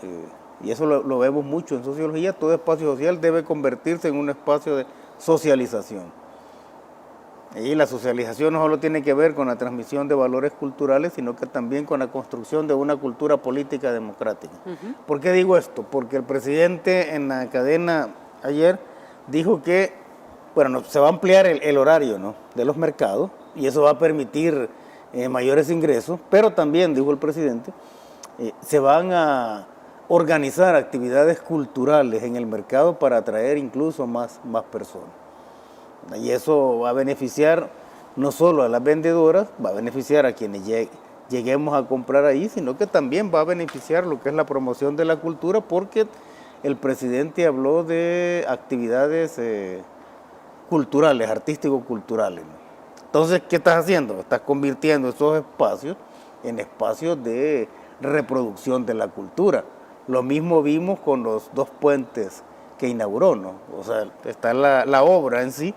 y eso lo vemos mucho en sociología, todo espacio social debe convertirse en un espacio de socialización. Y la socialización no solo tiene que ver con la transmisión de valores culturales, sino que también con la construcción de una cultura política democrática. ¿Por qué digo esto? Porque el presidente en la cadena ayer dijo que, bueno, se va a ampliar el horario, ¿no?, de los mercados, y eso va a permitir mayores ingresos, pero también, dijo el presidente, se van a organizar actividades culturales en el mercado para atraer incluso más personas. Y eso va a beneficiar no solo a las vendedoras, va a beneficiar a quienes lleguemos a comprar ahí, sino que también va a beneficiar lo que es la promoción de la cultura, porque el presidente habló de actividades culturales, artístico-culturales, ¿no? Entonces, ¿qué estás haciendo? Estás convirtiendo esos espacios en espacios de reproducción de la cultura. Lo mismo vimos con los 2 puentes que inauguró, ¿no? O sea, está la obra en sí.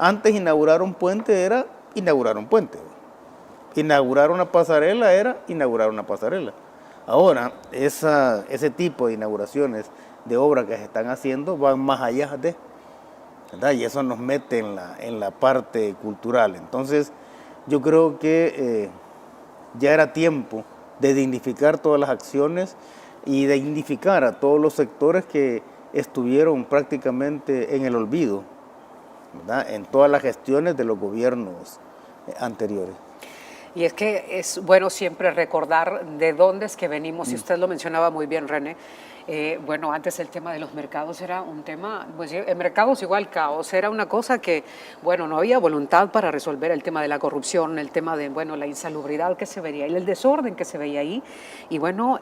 Antes inaugurar un puente era inaugurar un puente. Inaugurar una pasarela era inaugurar una pasarela. Ahora, ese tipo de inauguraciones de obras que se están haciendo van más allá de, ¿verdad? Y eso nos mete en la parte cultural. Entonces, yo creo que ya era tiempo de dignificar todas las acciones y de dignificar a todos los sectores que estuvieron prácticamente en el olvido, ¿verdad? En todas las gestiones de los gobiernos anteriores. Y es que es bueno siempre recordar de dónde es que venimos, y usted lo mencionaba muy bien, René. Bueno, antes el tema de los mercados era un tema, pues en mercados igual caos, era una cosa que, bueno, no había voluntad para resolver el tema de la corrupción, el tema de, bueno, la insalubridad que se veía y el desorden que se veía ahí. Y bueno,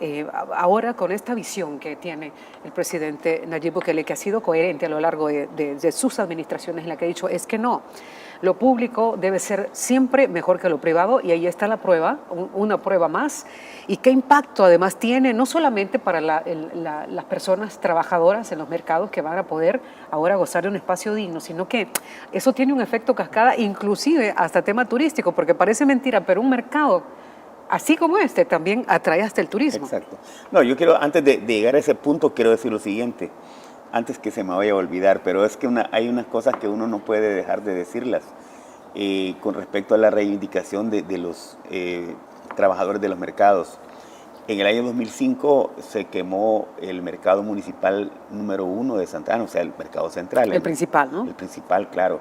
ahora con esta visión que tiene el presidente Nayib Bukele, que ha sido coherente a lo largo de sus administraciones, en la que ha dicho, es que no, lo público debe ser siempre mejor que lo privado, y ahí está la prueba, una prueba más. Y qué impacto además tiene, no solamente para las personas trabajadoras en los mercados que van a poder ahora gozar de un espacio digno, sino que eso tiene un efecto cascada, inclusive hasta tema turístico, porque parece mentira, pero un mercado así como este también atrae hasta el turismo. Exacto. No, yo quiero, antes de llegar a ese punto, quiero decir lo siguiente, antes que se me vaya a olvidar, pero es que hay unas cosas que uno no puede dejar de decirlas con respecto a la reivindicación de los trabajadores de los mercados. En el año 2005 se quemó el mercado municipal número 1 de Santa Ana, o sea, el mercado central. El principal, ¿no? El principal, claro.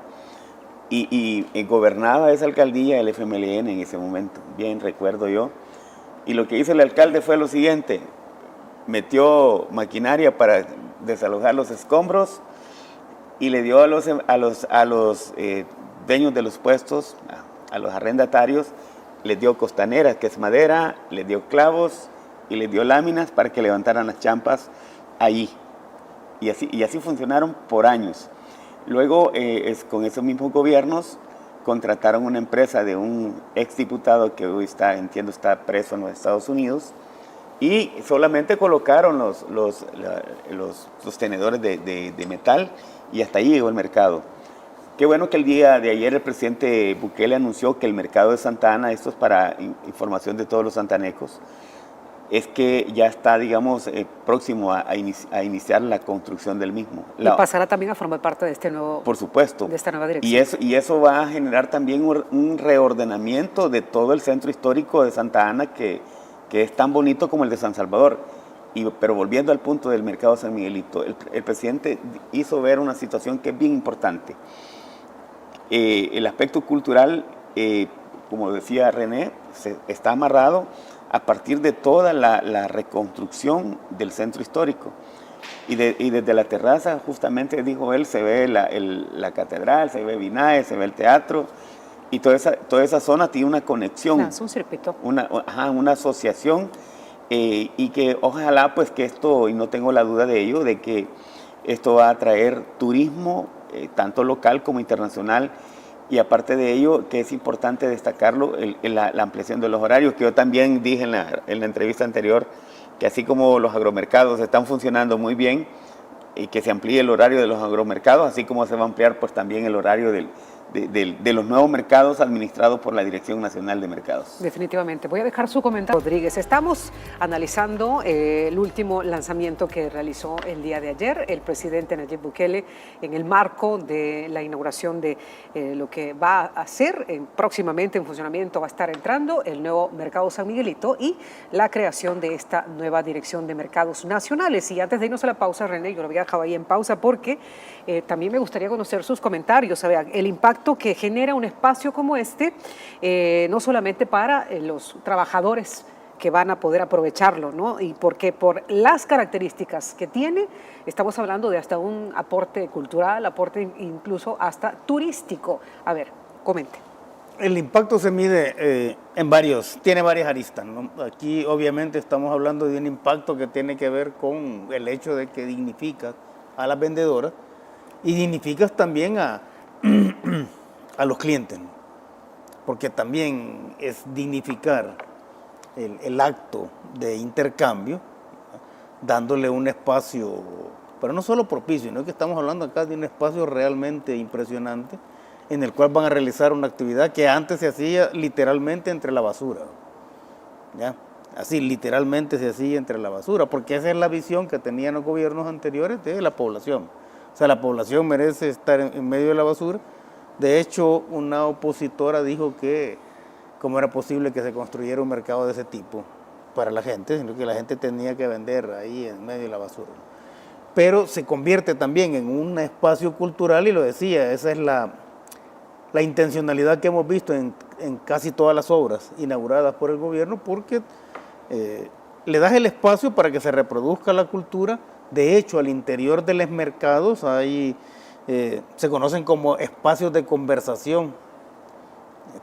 Y gobernaba esa alcaldía el FMLN en ese momento, bien recuerdo yo. Y lo que hizo el alcalde fue lo siguiente: metió maquinaria para desalojar los escombros y le dio a los dueños de los puestos, a los arrendatarios, les dio costaneras, que es madera, les dio clavos y les dio láminas para que levantaran las champas allí. Y así funcionaron por años. Luego, con esos mismos gobiernos, contrataron una empresa de un exdiputado que hoy entiendo está preso en los Estados Unidos, y solamente colocaron los sostenedores de metal, y hasta ahí llegó el mercado. Qué bueno que el día de ayer el presidente Bukele anunció que el mercado de Santa Ana, esto es para información de todos los santanecos, es que ya está, digamos, próximo a iniciar la construcción del mismo. Y pasará también a formar parte de este nuevo... Por supuesto. De esta nueva dirección. Y eso va a generar también un reordenamiento de todo el centro histórico de Santa Ana, que es tan bonito como el de San Salvador. Pero volviendo al punto del mercado San Miguelito, el presidente hizo ver una situación que es bien importante. El aspecto cultural, como decía René, está amarrado a partir de toda la reconstrucción del centro histórico. Y desde la terraza, justamente dijo él, se ve la catedral, se ve Vinae, se ve el teatro, y toda esa zona tiene una conexión. Es un circuito. Una asociación, y que ojalá pues que esto, y no tengo la duda de ello, de que esto va a atraer turismo, tanto local como internacional. Y aparte de ello, que es importante destacarlo, la ampliación de los horarios, que yo también dije en la entrevista anterior, que así como los agromercados están funcionando muy bien, y que se amplíe el horario de los agromercados, así como se va a ampliar pues también el horario de los nuevos mercados administrados por la Dirección Nacional de Mercados. Definitivamente. Voy a dejar su comentario. Rodríguez, estamos analizando el último lanzamiento que realizó el día de ayer el presidente Nayib Bukele en el marco de la inauguración de lo que va a hacer próximamente en funcionamiento. Va a estar entrando el nuevo Mercado San Miguelito y la creación de esta nueva Dirección de Mercados Nacionales. Y antes de irnos a la pausa, René, yo lo había dejado ahí en pausa porque también me gustaría conocer sus comentarios, el impacto que genera un espacio como este, no solamente para los trabajadores que van a poder aprovecharlo, ¿no? Y porque por las características que tiene, estamos hablando de hasta un aporte cultural, aporte incluso hasta turístico. A ver, comente. El impacto se mide tiene varias aristas, ¿no? Aquí obviamente estamos hablando de un impacto que tiene que ver con el hecho de que dignificas a las vendedoras y dignificas también a los clientes, ¿no? Porque también es dignificar el acto de intercambio, ¿no? Dándole un espacio, pero no solo propicio, sino que estamos hablando acá de un espacio realmente impresionante en el cual van a realizar una actividad que antes se hacía literalmente entre la basura, ¿ya? Así literalmente se hacía entre la basura, porque esa es la visión que tenían los gobiernos anteriores de la población. O sea, la población merece estar en medio de la basura. De hecho, una opositora dijo que cómo era posible que se construyera un mercado de ese tipo para la gente, sino que la gente tenía que vender ahí en medio de la basura. Pero se convierte también en un espacio cultural, y lo decía, esa es la intencionalidad que hemos visto en casi todas las obras inauguradas por el gobierno, porque le das el espacio para que se reproduzca la cultura. De hecho, al interior de los mercados hay, se conocen como espacios de conversación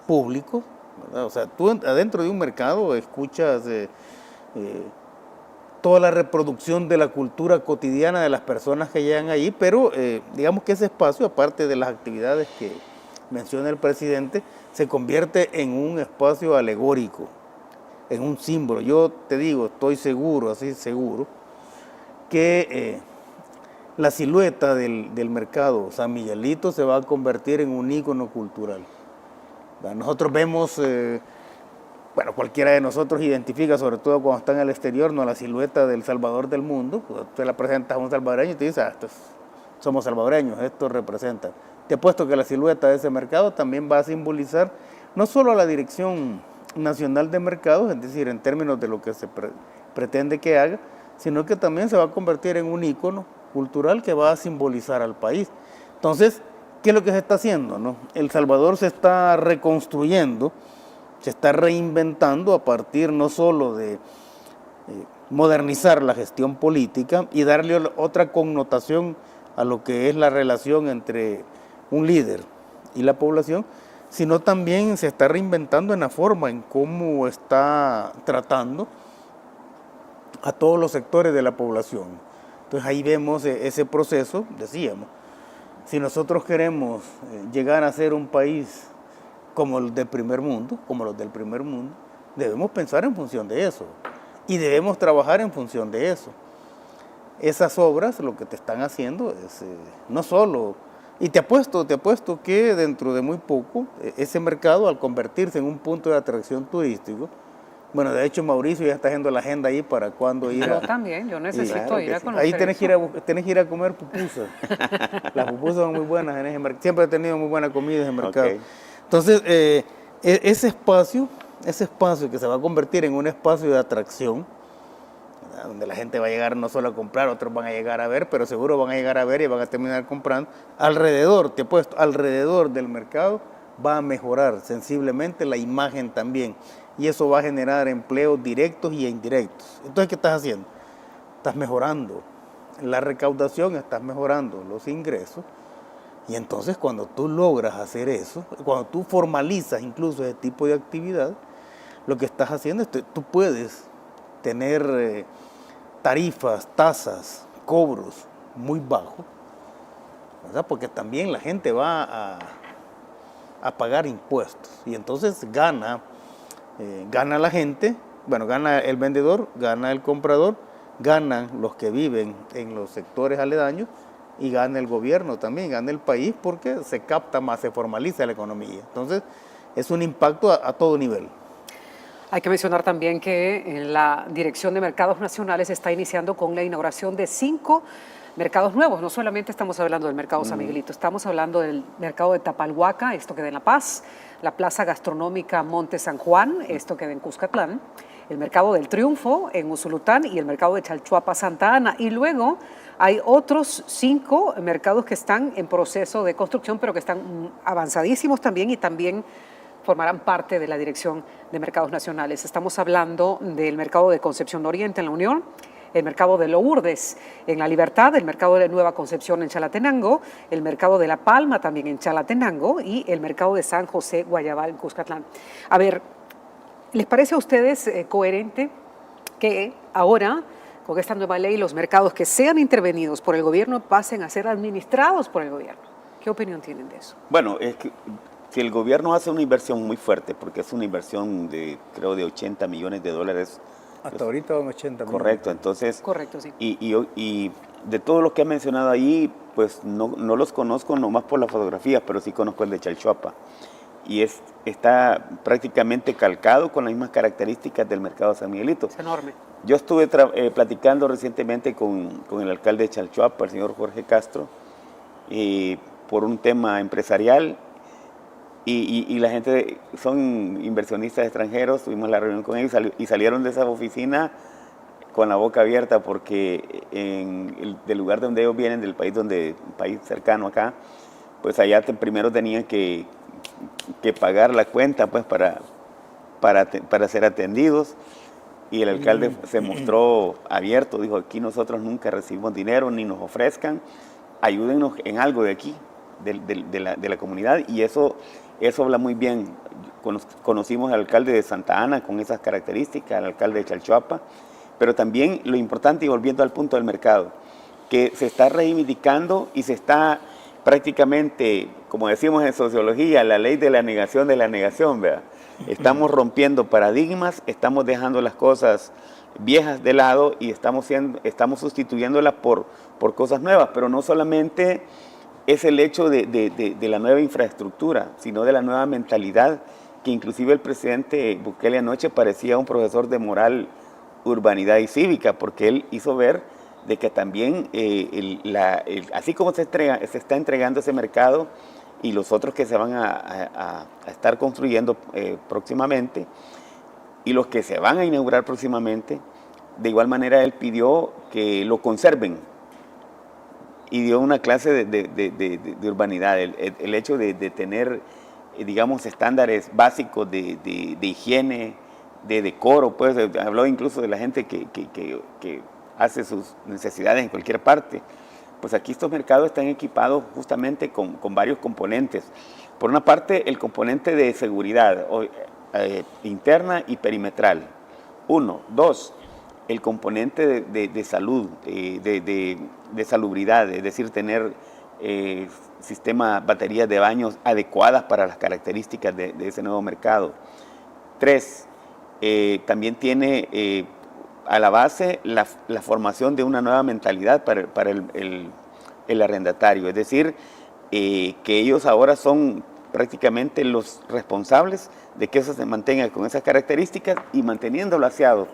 públicos, ¿verdad? O sea, tú adentro de un mercado escuchas toda la reproducción de la cultura cotidiana de las personas que llegan allí, pero digamos que ese espacio, aparte de las actividades que menciona el presidente, se convierte en un espacio alegórico, en un símbolo. Yo te digo, estoy seguro, así seguro, que la silueta del mercado San Miguelito se va a convertir en un ícono cultural. Nosotros vemos, bueno, cualquiera de nosotros identifica, sobre todo cuando está en el exterior, ¿no?, la silueta del Salvador del mundo. Tú la presentas a un salvadoreño y te dices, somos salvadoreños, esto representa. Te apuesto que la silueta de ese mercado también va a simbolizar no solo a la Dirección Nacional de Mercados, es decir, en términos de lo que se pretende que haga, sino que también se va a convertir en un ícono cultural que va a simbolizar al país. Entonces, ¿qué es lo que se está haciendo, no? El Salvador se está reconstruyendo, se está reinventando a partir no solo de modernizar la gestión política y darle otra connotación a lo que es la relación entre un líder y la población, sino también se está reinventando en la forma en cómo está tratando a todos los sectores de la población. Entonces ahí vemos ese proceso, decíamos, si nosotros queremos llegar a ser un país como el del primer mundo, debemos pensar en función de eso y debemos trabajar en función de eso. Esas obras lo que te están haciendo es no solo, y te apuesto que dentro de muy poco ese mercado, al convertirse en un punto de atracción turístico, bueno, de hecho Mauricio ya está haciendo la agenda ahí para cuándo ir Yo también, yo necesito ir a conocer. Ahí tienes que ir a comer pupusas. Las pupusas son muy buenas en ese mercado. Siempre he tenido muy buena comida en ese mercado. Okay. Entonces, ese espacio que se va a convertir en un espacio de atracción, ¿verdad?, donde la gente va a llegar no solo a comprar, otros van a llegar a ver, pero seguro van a llegar a ver y van a terminar comprando. Alrededor del mercado va a mejorar sensiblemente la imagen también. Y eso va a generar empleos directos y indirectos. Entonces, ¿qué estás haciendo? Estás mejorando la recaudación, estás mejorando los ingresos. Y entonces, cuando tú logras hacer eso, cuando tú formalizas incluso ese tipo de actividad, lo que estás haciendo es que tú puedes tener tarifas, tasas, cobros muy bajos, ¿verdad? Porque también la gente va a pagar impuestos. Y entonces gana la gente, bueno, gana el vendedor, gana el comprador, ganan los que viven en los sectores aledaños y gana el gobierno también, gana el país porque se capta más, se formaliza la economía. Entonces, es un impacto a todo nivel. Hay que mencionar también que la Dirección de Mercados Nacionales está iniciando con la inauguración de 5 mercados nuevos. No solamente estamos hablando del mercado San Miguelito, estamos hablando del mercado de Tapalhuaca, esto queda en La Paz, la plaza gastronómica Monte San Juan, esto queda en Cuscatlán, el mercado del Triunfo en Usulután y el mercado de Chalchuapa, Santa Ana. Y luego hay otros 5 mercados que están en proceso de construcción, pero que están avanzadísimos también y también formarán parte de la Dirección de Mercados Nacionales. Estamos hablando del mercado de Concepción Oriente en La Unión, el mercado de Lourdes en La Libertad, el mercado de Nueva Concepción en Chalatenango, el mercado de La Palma también en Chalatenango y el mercado de San José Guayabal en Cuscatlán. A ver, ¿les parece a ustedes coherente que ahora, con esta nueva ley, los mercados que sean intervenidos por el gobierno pasen a ser administrados por el gobierno? ¿Qué opinión tienen de eso? Bueno, es que si el gobierno hace una inversión muy fuerte, porque es una inversión de, creo, de $80 millones Hasta ahorita van 80 millones. Correcto, entonces... Correcto, sí. Y de todo lo que ha mencionado ahí, pues no los conozco nomás por las fotografías, pero sí conozco el de Chalchuapa. Y está prácticamente calcado con las mismas características del mercado de San Miguelito. Es enorme. Yo estuve platicando recientemente con el alcalde de Chalchuapa, el señor Jorge Castro, por un tema empresarial, y la gente son inversionistas extranjeros. Tuvimos la reunión con ellos y salieron de esa oficina con la boca abierta, porque del lugar donde ellos vienen, un país cercano acá, pues allá primero tenían que pagar la cuenta pues para ser atendidos, y el alcalde se mostró abierto, dijo: aquí nosotros nunca recibimos dinero ni nos ofrezcan, ayúdennos en algo de aquí, de la comunidad, y eso habla muy bien. Conocimos al alcalde de Santa Ana con esas características, al alcalde de Chalchuapa, pero también lo importante, y volviendo al punto del mercado, que se está reivindicando y se está prácticamente, como decimos en sociología, la ley de la negación, ¿verdad? Estamos rompiendo paradigmas, estamos dejando las cosas viejas de lado y estamos sustituyéndolas por cosas nuevas, pero no solamente es el hecho de la nueva infraestructura, sino de la nueva mentalidad, que inclusive el presidente Bukele anoche parecía un profesor de moral, urbanidad y cívica, porque él hizo ver de que también, así como se está entregando ese mercado y los otros que se van a estar construyendo próximamente, y los que se van a inaugurar próximamente, de igual manera él pidió que lo conserven y dio una clase de urbanidad, el hecho de tener, digamos, estándares básicos de higiene, de decoro, pues habló incluso de la gente que hace sus necesidades en cualquier parte. Pues aquí estos mercados están equipados justamente con varios componentes. Por una parte, el componente de seguridad interna y perimetral. 1. 2. El componente de salud, de salubridad, es decir, tener baterías de baños adecuadas para las características de ese nuevo mercado. 3. También tiene a la base la formación de una nueva mentalidad para el arrendatario, es decir, que ellos ahora son prácticamente los responsables de que eso se mantenga con esas características, y manteniéndolo aseado,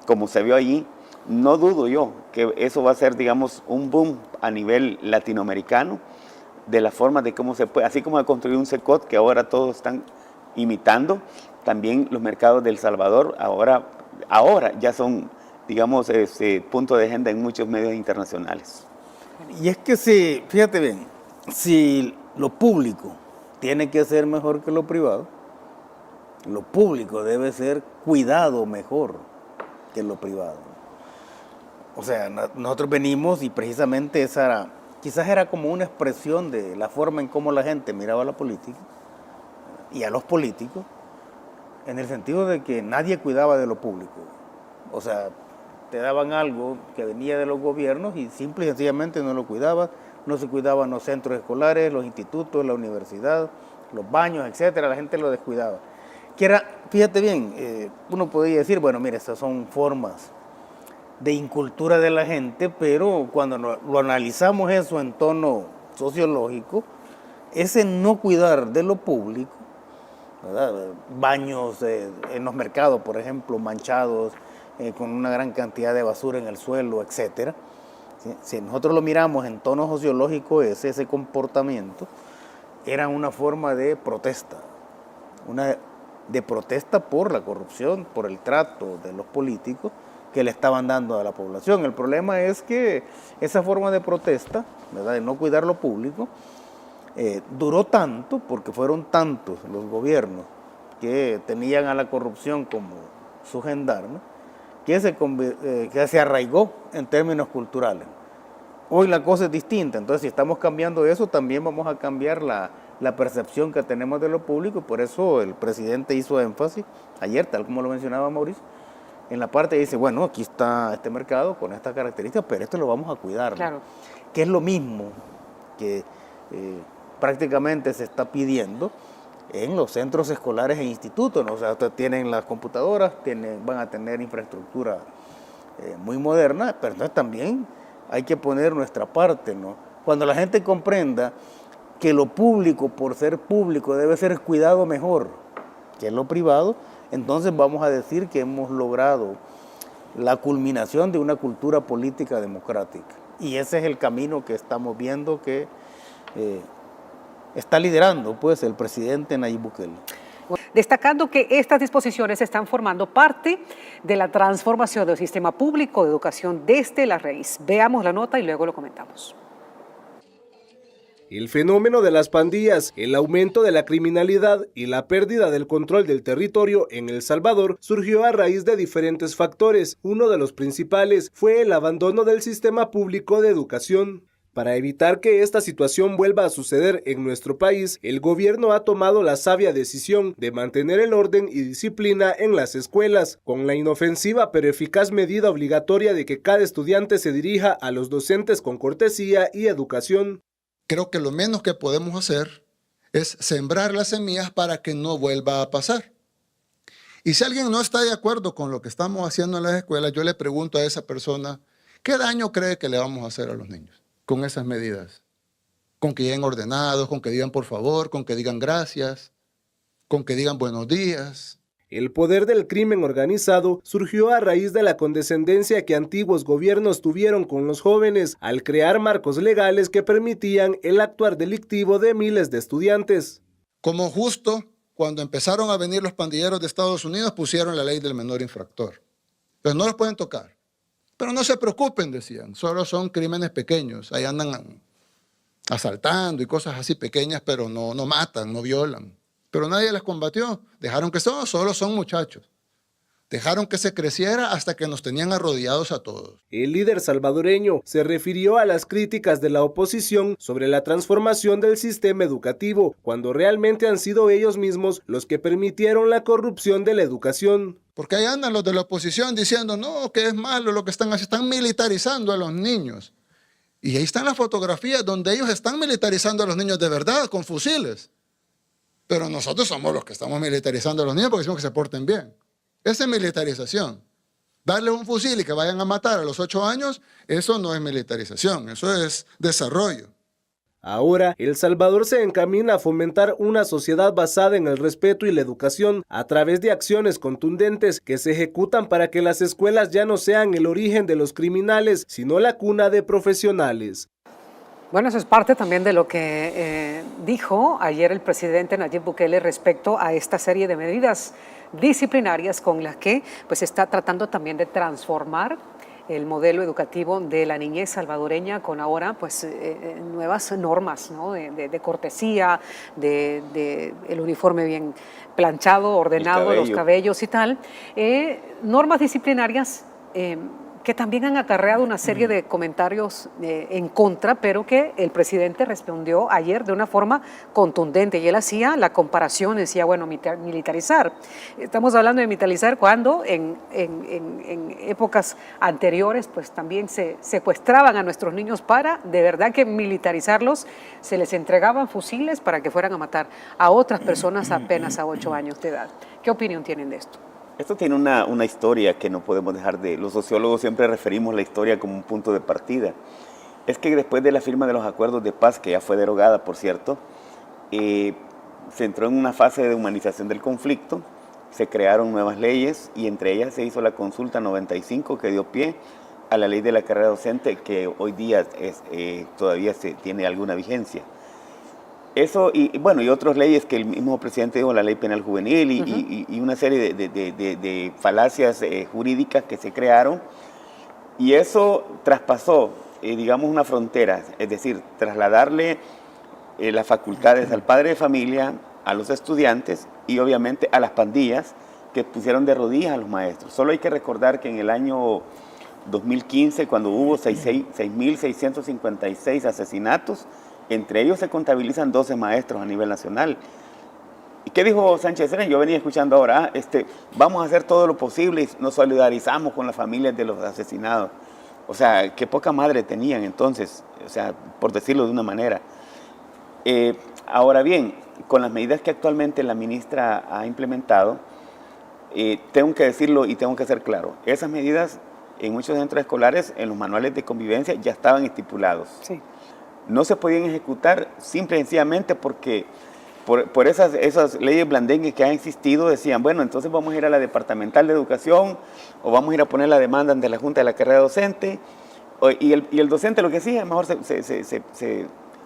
como se vio allí, no dudo yo que eso va a ser, digamos, un boom a nivel latinoamericano, de la forma de cómo se puede, así como de construir un Secot, que ahora todos están imitando. También los mercados de El Salvador ahora ya son, digamos, punto de agenda en muchos medios internacionales. Y es que fíjate bien, si lo público tiene que ser mejor que lo privado, lo público debe ser cuidado mejor que lo privado. O sea, nosotros venimos, y precisamente quizás era como una expresión de la forma en cómo la gente miraba a la política y a los políticos, en el sentido de que nadie cuidaba de lo público. O sea, te daban algo que venía de los gobiernos y simple y sencillamente no lo cuidabas. No se cuidaban los centros escolares, los institutos, la universidad, los baños, etcétera. La gente lo descuidaba. Fíjate bien, uno podría decir, bueno, mira, estas son formas de incultura de la gente, pero cuando lo analizamos eso en tono sociológico, ese no cuidar de lo público, ¿verdad? Baños en los mercados, por ejemplo, manchados, con una gran cantidad de basura en el suelo, etcétera. Si nosotros lo miramos en tono sociológico, ese comportamiento era una forma de protesta, de protesta por la corrupción, por el trato de los políticos que le estaban dando a la población. El problema es que esa forma de protesta, ¿verdad?, de no cuidar lo público, duró tanto, porque fueron tantos los gobiernos que tenían a la corrupción como su gendarme, que se arraigó en términos culturales. Hoy la cosa es distinta, entonces si estamos cambiando eso, también vamos a cambiar la percepción que tenemos de lo público, y por eso el presidente hizo énfasis ayer, tal como lo mencionaba Mauricio, en la parte dice, bueno, aquí está este mercado con estas características, pero esto lo vamos a cuidar, claro, que es lo mismo que prácticamente se está pidiendo en los centros escolares e institutos, ¿no? O sea, tienen las computadoras, van a tener infraestructura muy moderna, pero entonces también hay que poner nuestra parte, ¿no? Cuando la gente comprenda que lo público, por ser público, debe ser cuidado mejor que lo privado, entonces vamos a decir que hemos logrado la culminación de una cultura política democrática. Y ese es el camino que estamos viendo que está liderando pues, el presidente Nayib Bukele. Destacando que estas disposiciones están formando parte de la transformación del sistema público de educación desde la raíz. Veamos la nota y luego lo comentamos. El fenómeno de las pandillas, el aumento de la criminalidad y la pérdida del control del territorio en El Salvador surgió a raíz de diferentes factores. Uno de los principales fue el abandono del sistema público de educación. Para evitar que esta situación vuelva a suceder en nuestro país, el gobierno ha tomado la sabia decisión de mantener el orden y disciplina en las escuelas, con la inofensiva pero eficaz medida obligatoria de que cada estudiante se dirija a los docentes con cortesía y educación. Creo que lo menos que podemos hacer es sembrar las semillas para que no vuelva a pasar. Y si alguien no está de acuerdo con lo que estamos haciendo en las escuelas, yo le pregunto a esa persona, ¿qué daño cree que le vamos a hacer a los niños con esas medidas? Con que lleguen ordenados, con que digan por favor, con que digan gracias, con que digan buenos días. El poder del crimen organizado surgió a raíz de la condescendencia que antiguos gobiernos tuvieron con los jóvenes al crear marcos legales que permitían el actuar delictivo de miles de estudiantes. Como justo cuando empezaron a venir los pandilleros de Estados Unidos, pusieron la ley del menor infractor. Entonces no los pueden tocar. Pero no se preocupen, decían, solo son crímenes pequeños. Ahí andan asaltando y cosas así pequeñas, pero no matan, no violan. Pero nadie les combatió. Dejaron que solo son muchachos. Dejaron que se creciera hasta que nos tenían arrodillados a todos. El líder salvadoreño se refirió a las críticas de la oposición sobre la transformación del sistema educativo, cuando realmente han sido ellos mismos los que permitieron la corrupción de la educación. Porque ahí andan los de la oposición diciendo, no, que es malo lo que están haciendo, están militarizando a los niños. Y ahí están las fotografías donde ellos están militarizando a los niños de verdad, con fusiles. Pero nosotros somos los que estamos militarizando a los niños porque decimos que se porten bien. Esa es militarización. Darles un fusil y que vayan a matar a los 8 años, eso no es militarización, eso es desarrollo. Ahora, El Salvador se encamina a fomentar una sociedad basada en el respeto y la educación a través de acciones contundentes que se ejecutan para que las escuelas ya no sean el origen de los criminales, sino la cuna de profesionales. Bueno, eso es parte también de lo que dijo ayer el presidente Nayib Bukele respecto a esta serie de medidas disciplinarias con las que pues, está tratando también de transformar el modelo educativo de la niñez salvadoreña con ahora pues, nuevas normas, ¿no? de cortesía, de el uniforme bien planchado, ordenado, los cabellos y tal. Normas disciplinarias que también han acarreado una serie de comentarios en contra, pero que el presidente respondió ayer de una forma contundente. Y él hacía la comparación, decía, bueno, militarizar. Estamos hablando de militarizar cuando en épocas anteriores pues también se secuestraban a nuestros niños para, de verdad que militarizarlos, se les entregaban fusiles para que fueran a matar a otras personas apenas a 8 años de edad. ¿Qué opinión tienen de esto? Esto tiene una historia que no podemos dejar de... Los sociólogos siempre referimos la historia como un punto de partida. Es que después de la firma de los acuerdos de paz, que ya fue derogada, por cierto, se entró en una fase de humanización del conflicto, se crearon nuevas leyes y entre ellas se hizo la consulta 95 que dio pie a la ley de la carrera docente que hoy día todavía tiene alguna vigencia. Eso y otras leyes que el mismo presidente dijo, la ley penal juvenil y una serie de falacias jurídicas que se crearon y eso traspasó, digamos, una frontera, es decir, trasladarle las facultades al padre de familia, a los estudiantes y obviamente a las pandillas que pusieron de rodillas a los maestros. Solo hay que recordar que en el año 2015, cuando hubo 6.656 asesinatos, entre ellos se contabilizan 12 maestros a nivel nacional. ¿Y qué dijo Sánchez Serén? Yo venía escuchando ahora, vamos a hacer todo lo posible y nos solidarizamos con las familias de los asesinados. O sea, qué poca madre tenían entonces, o sea, por decirlo de una manera. Ahora bien, con las medidas que actualmente la ministra ha implementado, tengo que decirlo y tengo que ser claro, esas medidas en muchos centros escolares, en los manuales de convivencia, ya estaban estipulados. Sí. No se podían ejecutar simple y sencillamente porque por esas leyes blandengues que han existido, decían, bueno, entonces vamos a ir a la Departamental de Educación o vamos a ir a poner la demanda ante la Junta de la Carrera Docente, y el docente lo que hacía, mejor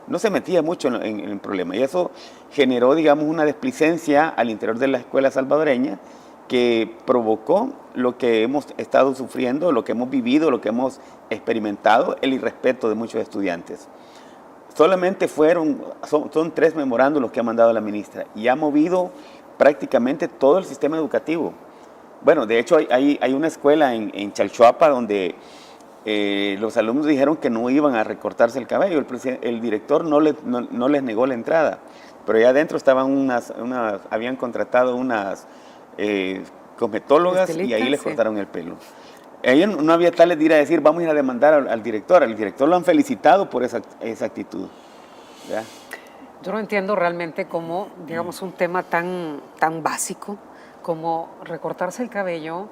no se metía mucho en el problema, y eso generó, digamos, una displicencia al interior de la escuela salvadoreña que provocó lo que hemos estado sufriendo, lo que hemos vivido, lo que hemos experimentado, el irrespeto de muchos estudiantes. Solamente son 3 memorándums los que ha mandado la ministra y ha movido prácticamente todo el sistema educativo. Bueno, de hecho hay una escuela en Chalchuapa donde los alumnos dijeron que no iban a recortarse el cabello. El director no les negó la entrada, pero allá adentro estaban habían contratado unas cosmetólogas y ahí les cortaron el pelo. Ellos no había tales de ir a decir, vamos a ir a demandar al director. Al director lo han felicitado por esa actitud. ¿Ya? Yo no entiendo realmente cómo, digamos, un tema tan básico como recortarse el cabello,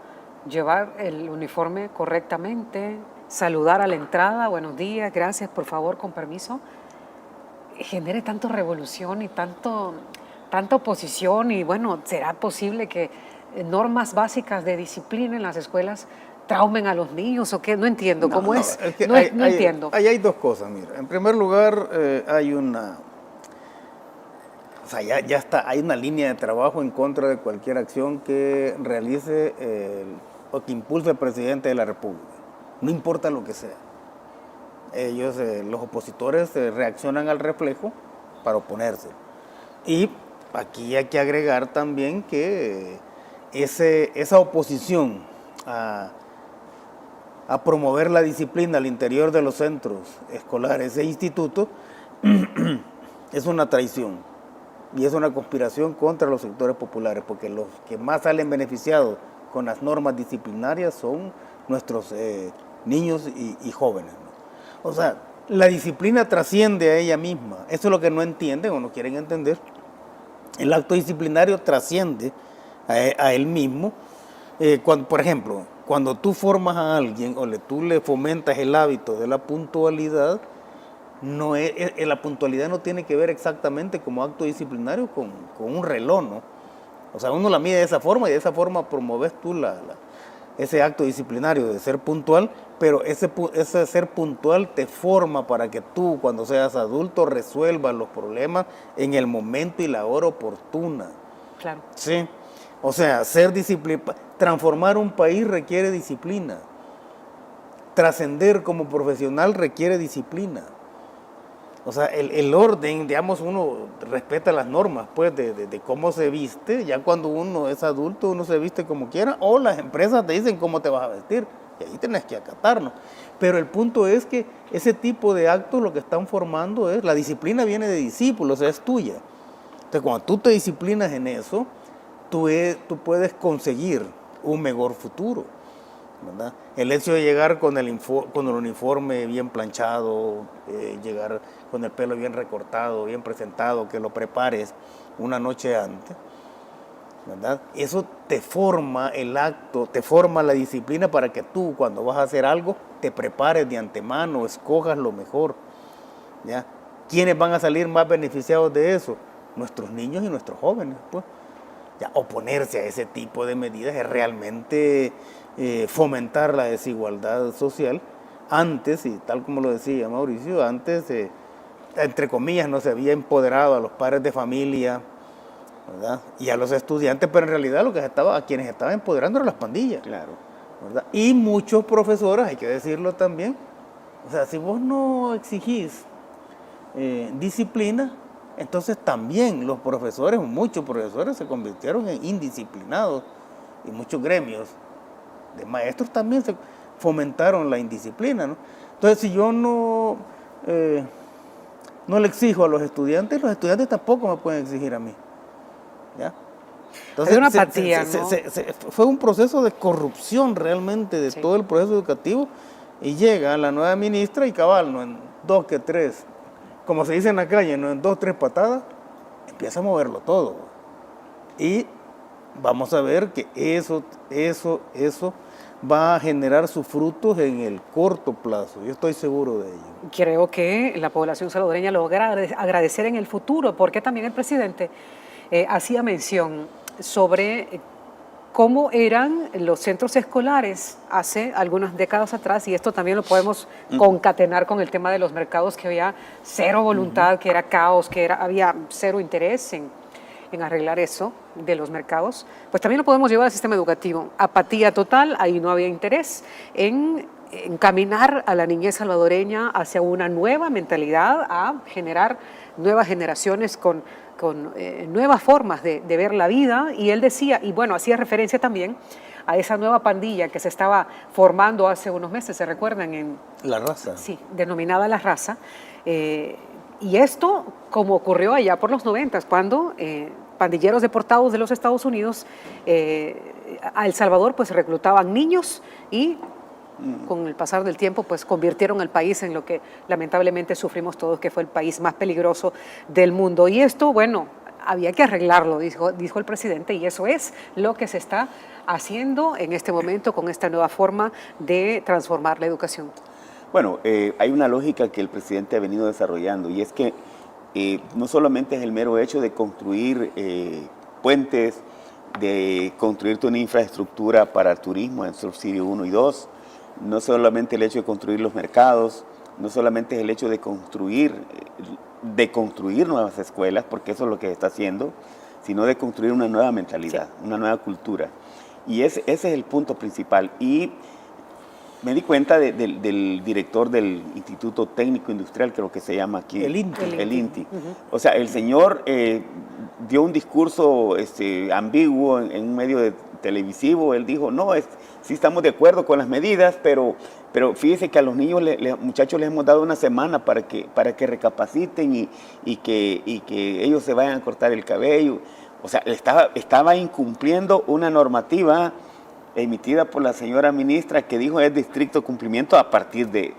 llevar el uniforme correctamente, saludar a la entrada, buenos días, gracias, por favor, con permiso, genere tanto revolución y tanta oposición. Y bueno, ¿será posible que normas básicas de disciplina en las escuelas traumen a los niños o qué? No entiendo cómo es. Que no entiendo. Ahí hay 2 cosas, mira. En primer lugar, hay una... O sea, ya está, hay una línea de trabajo en contra de cualquier acción que realice o que impulse el presidente de la República. No importa lo que sea. Ellos, los opositores, reaccionan al reflejo para oponerse. Y aquí hay que agregar también que esa oposición a promover la disciplina al interior de los centros escolares e institutos es una traición y es una conspiración contra los sectores populares, porque los que más salen beneficiados con las normas disciplinarias son nuestros niños y jóvenes, ¿no? O sea, la disciplina trasciende a ella misma. Eso es lo que no entienden o no quieren entender. El acto disciplinario trasciende a él mismo. Por ejemplo, cuando tú formas a alguien o tú le fomentas el hábito de la puntualidad, la puntualidad no tiene que ver exactamente como acto disciplinario con un reloj, ¿no? O sea, uno la mide de esa forma y de esa forma promoves tú ese acto disciplinario de ser puntual, pero ese ser puntual te forma para que tú, cuando seas adulto, resuelvas los problemas en el momento y la hora oportuna. Claro. Sí. O sea, transformar un país requiere disciplina. Trascender como profesional requiere disciplina. O sea, el orden, digamos, uno respeta las normas, pues, de cómo se viste. Ya cuando uno es adulto, uno se viste como quiera, o las empresas te dicen cómo te vas a vestir, y ahí tienes que acatarlo. Pero el punto es que ese tipo de actos lo que están formando la disciplina viene de discípulos, o sea, es tuya. Entonces, cuando tú te disciplinas en eso, tú puedes conseguir un mejor futuro, ¿verdad? El hecho de llegar con el uniforme bien planchado, llegar con el pelo bien recortado, bien presentado, que lo prepares una noche antes, ¿verdad? Eso te forma el acto, te forma la disciplina para que tú, cuando vas a hacer algo, te prepares de antemano, escojas lo mejor, ¿ya? ¿Quiénes van a salir más beneficiados de eso? Nuestros niños y nuestros jóvenes, pues. Ya, oponerse a ese tipo de medidas es realmente fomentar la desigualdad social. Antes, y tal como lo decía Mauricio, antes, entre comillas, no se había empoderado a los padres de familia, ¿verdad? Y a los estudiantes, pero en realidad a quienes estaban empoderando eran las pandillas. Claro. ¿Verdad? Y muchos profesores, hay que decirlo también, o sea, si vos no exigís disciplina, entonces también los profesores, muchos profesores se convirtieron en indisciplinados, y muchos gremios de maestros también se fomentaron la indisciplina, ¿no? Entonces, si yo no le exijo a los estudiantes tampoco me pueden exigir a mí, ¿ya? Entonces, hay una apatía, ¿no? Fue un proceso de corrupción realmente de todo el proceso educativo, y llega la nueva ministra y cabal, ¿no? En 2 que 3 como se dice en la calle, ¿no? En 2 o 3 patadas, empieza a moverlo todo. Y vamos a ver que eso va a generar sus frutos en el corto plazo. Yo estoy seguro de ello. Creo que la población salvadoreña lo va a agradecer en el futuro, porque también el presidente hacía mención sobre cómo eran los centros escolares hace algunas décadas atrás, y esto también lo podemos concatenar con el tema de los mercados, que había cero voluntad, que era caos, había cero interés en arreglar eso de los mercados. Pues también lo podemos llevar al sistema educativo. Apatía total, ahí no había interés en encaminar a la niñez salvadoreña hacia una nueva mentalidad, a generar nuevas generaciones con nuevas formas de ver la vida. Y él decía, y bueno, hacía referencia también a esa nueva pandilla que se estaba formando hace unos meses, ¿se recuerdan? La Raza. Sí, denominada La Raza. Y esto, como ocurrió allá por los 90, cuando pandilleros deportados de los Estados Unidos a El Salvador pues reclutaban niños y con el pasar del tiempo pues convirtieron al país en lo que lamentablemente sufrimos todos, que fue el país más peligroso del mundo. Y esto, bueno, había que arreglarlo, dijo el presidente, y eso es lo que se está haciendo en este momento con esta nueva forma de transformar la educación. Bueno, hay una lógica que el presidente ha venido desarrollando, y es que no solamente es el mero hecho de construir puentes, de construir una infraestructura para el turismo en Surf City 1 y 2, no solamente el hecho de construir los mercados, no solamente es el hecho de construir nuevas escuelas, porque eso es lo que está haciendo, sino de construir una nueva mentalidad, una nueva cultura. Y ese es el punto principal. Y me di cuenta del director del Instituto Técnico Industrial, creo que se llama aquí. El INTI. O sea, el señor dio un discurso ambiguo en un medio televisivo. Él dijo, no, sí estamos de acuerdo con las medidas, pero fíjese que a los niños, muchachos, les hemos dado una semana para que recapaciten y que ellos se vayan a cortar el cabello. O sea, estaba incumpliendo una normativa emitida por la señora ministra, que dijo es de estricto cumplimiento a partir de...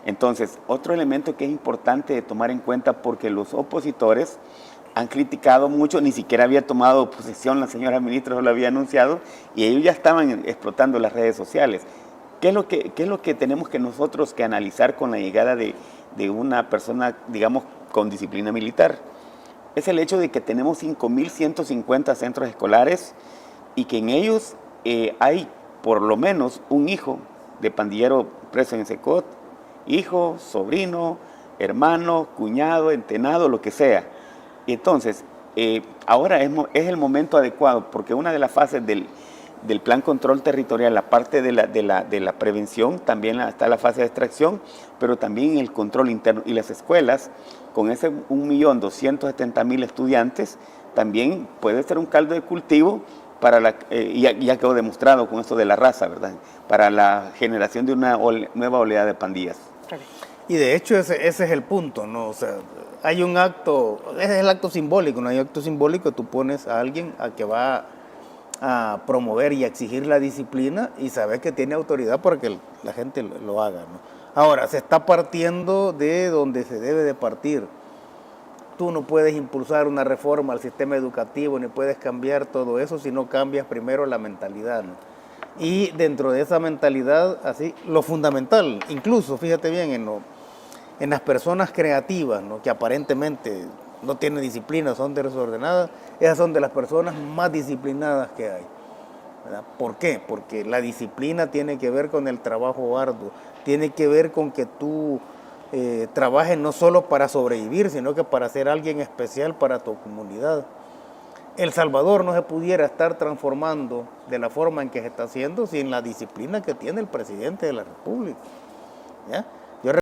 Entonces, otro elemento que es importante de tomar en cuenta, porque los opositores han criticado mucho, ni siquiera había tomado posesión la señora ministra, solo había anunciado, y ellos ya estaban explotando las redes sociales. ¿Qué es lo que tenemos que nosotros que analizar con la llegada de una persona, digamos, con disciplina militar? Es el hecho de que tenemos 5.150 centros escolares y que en ellos hay por lo menos un hijo de pandillero preso en Secot, hijo, sobrino, hermano, cuñado, entenado, lo que sea. Y entonces, ahora es el momento adecuado, porque una de las fases del plan control territorial, la parte de la prevención, también está la fase de extracción, pero también el control interno. Y las escuelas, con ese 1.270.000 estudiantes, también puede ser un caldo de cultivo para ya quedó demostrado con esto de La Raza, ¿verdad? Para la generación de una nueva oleada de pandillas. Y de hecho ese es el punto, ¿no? O sea, hay un acto, ese es el acto simbólico, ¿no? Hay un acto simbólico, tú pones a alguien a que va a promover y a exigir la disciplina y sabes que tiene autoridad para que la gente lo haga, ¿no? Ahora, se está partiendo de donde se debe de partir. Tú no puedes impulsar una reforma al sistema educativo, ni puedes cambiar todo eso si no cambias primero la mentalidad, ¿no? Y dentro de esa mentalidad, así, lo fundamental, incluso, fíjate bien, en las personas creativas, ¿no? Que aparentemente no tienen disciplina, son desordenadas, esas son de las personas más disciplinadas que hay, ¿verdad? ¿Por qué? Porque la disciplina tiene que ver con el trabajo arduo, tiene que ver con que tú trabajes no solo para sobrevivir, sino que para ser alguien especial para tu comunidad. El Salvador no se pudiera estar transformando de la forma en que se está haciendo sin la disciplina que tiene el presidente de la República, ¿ya?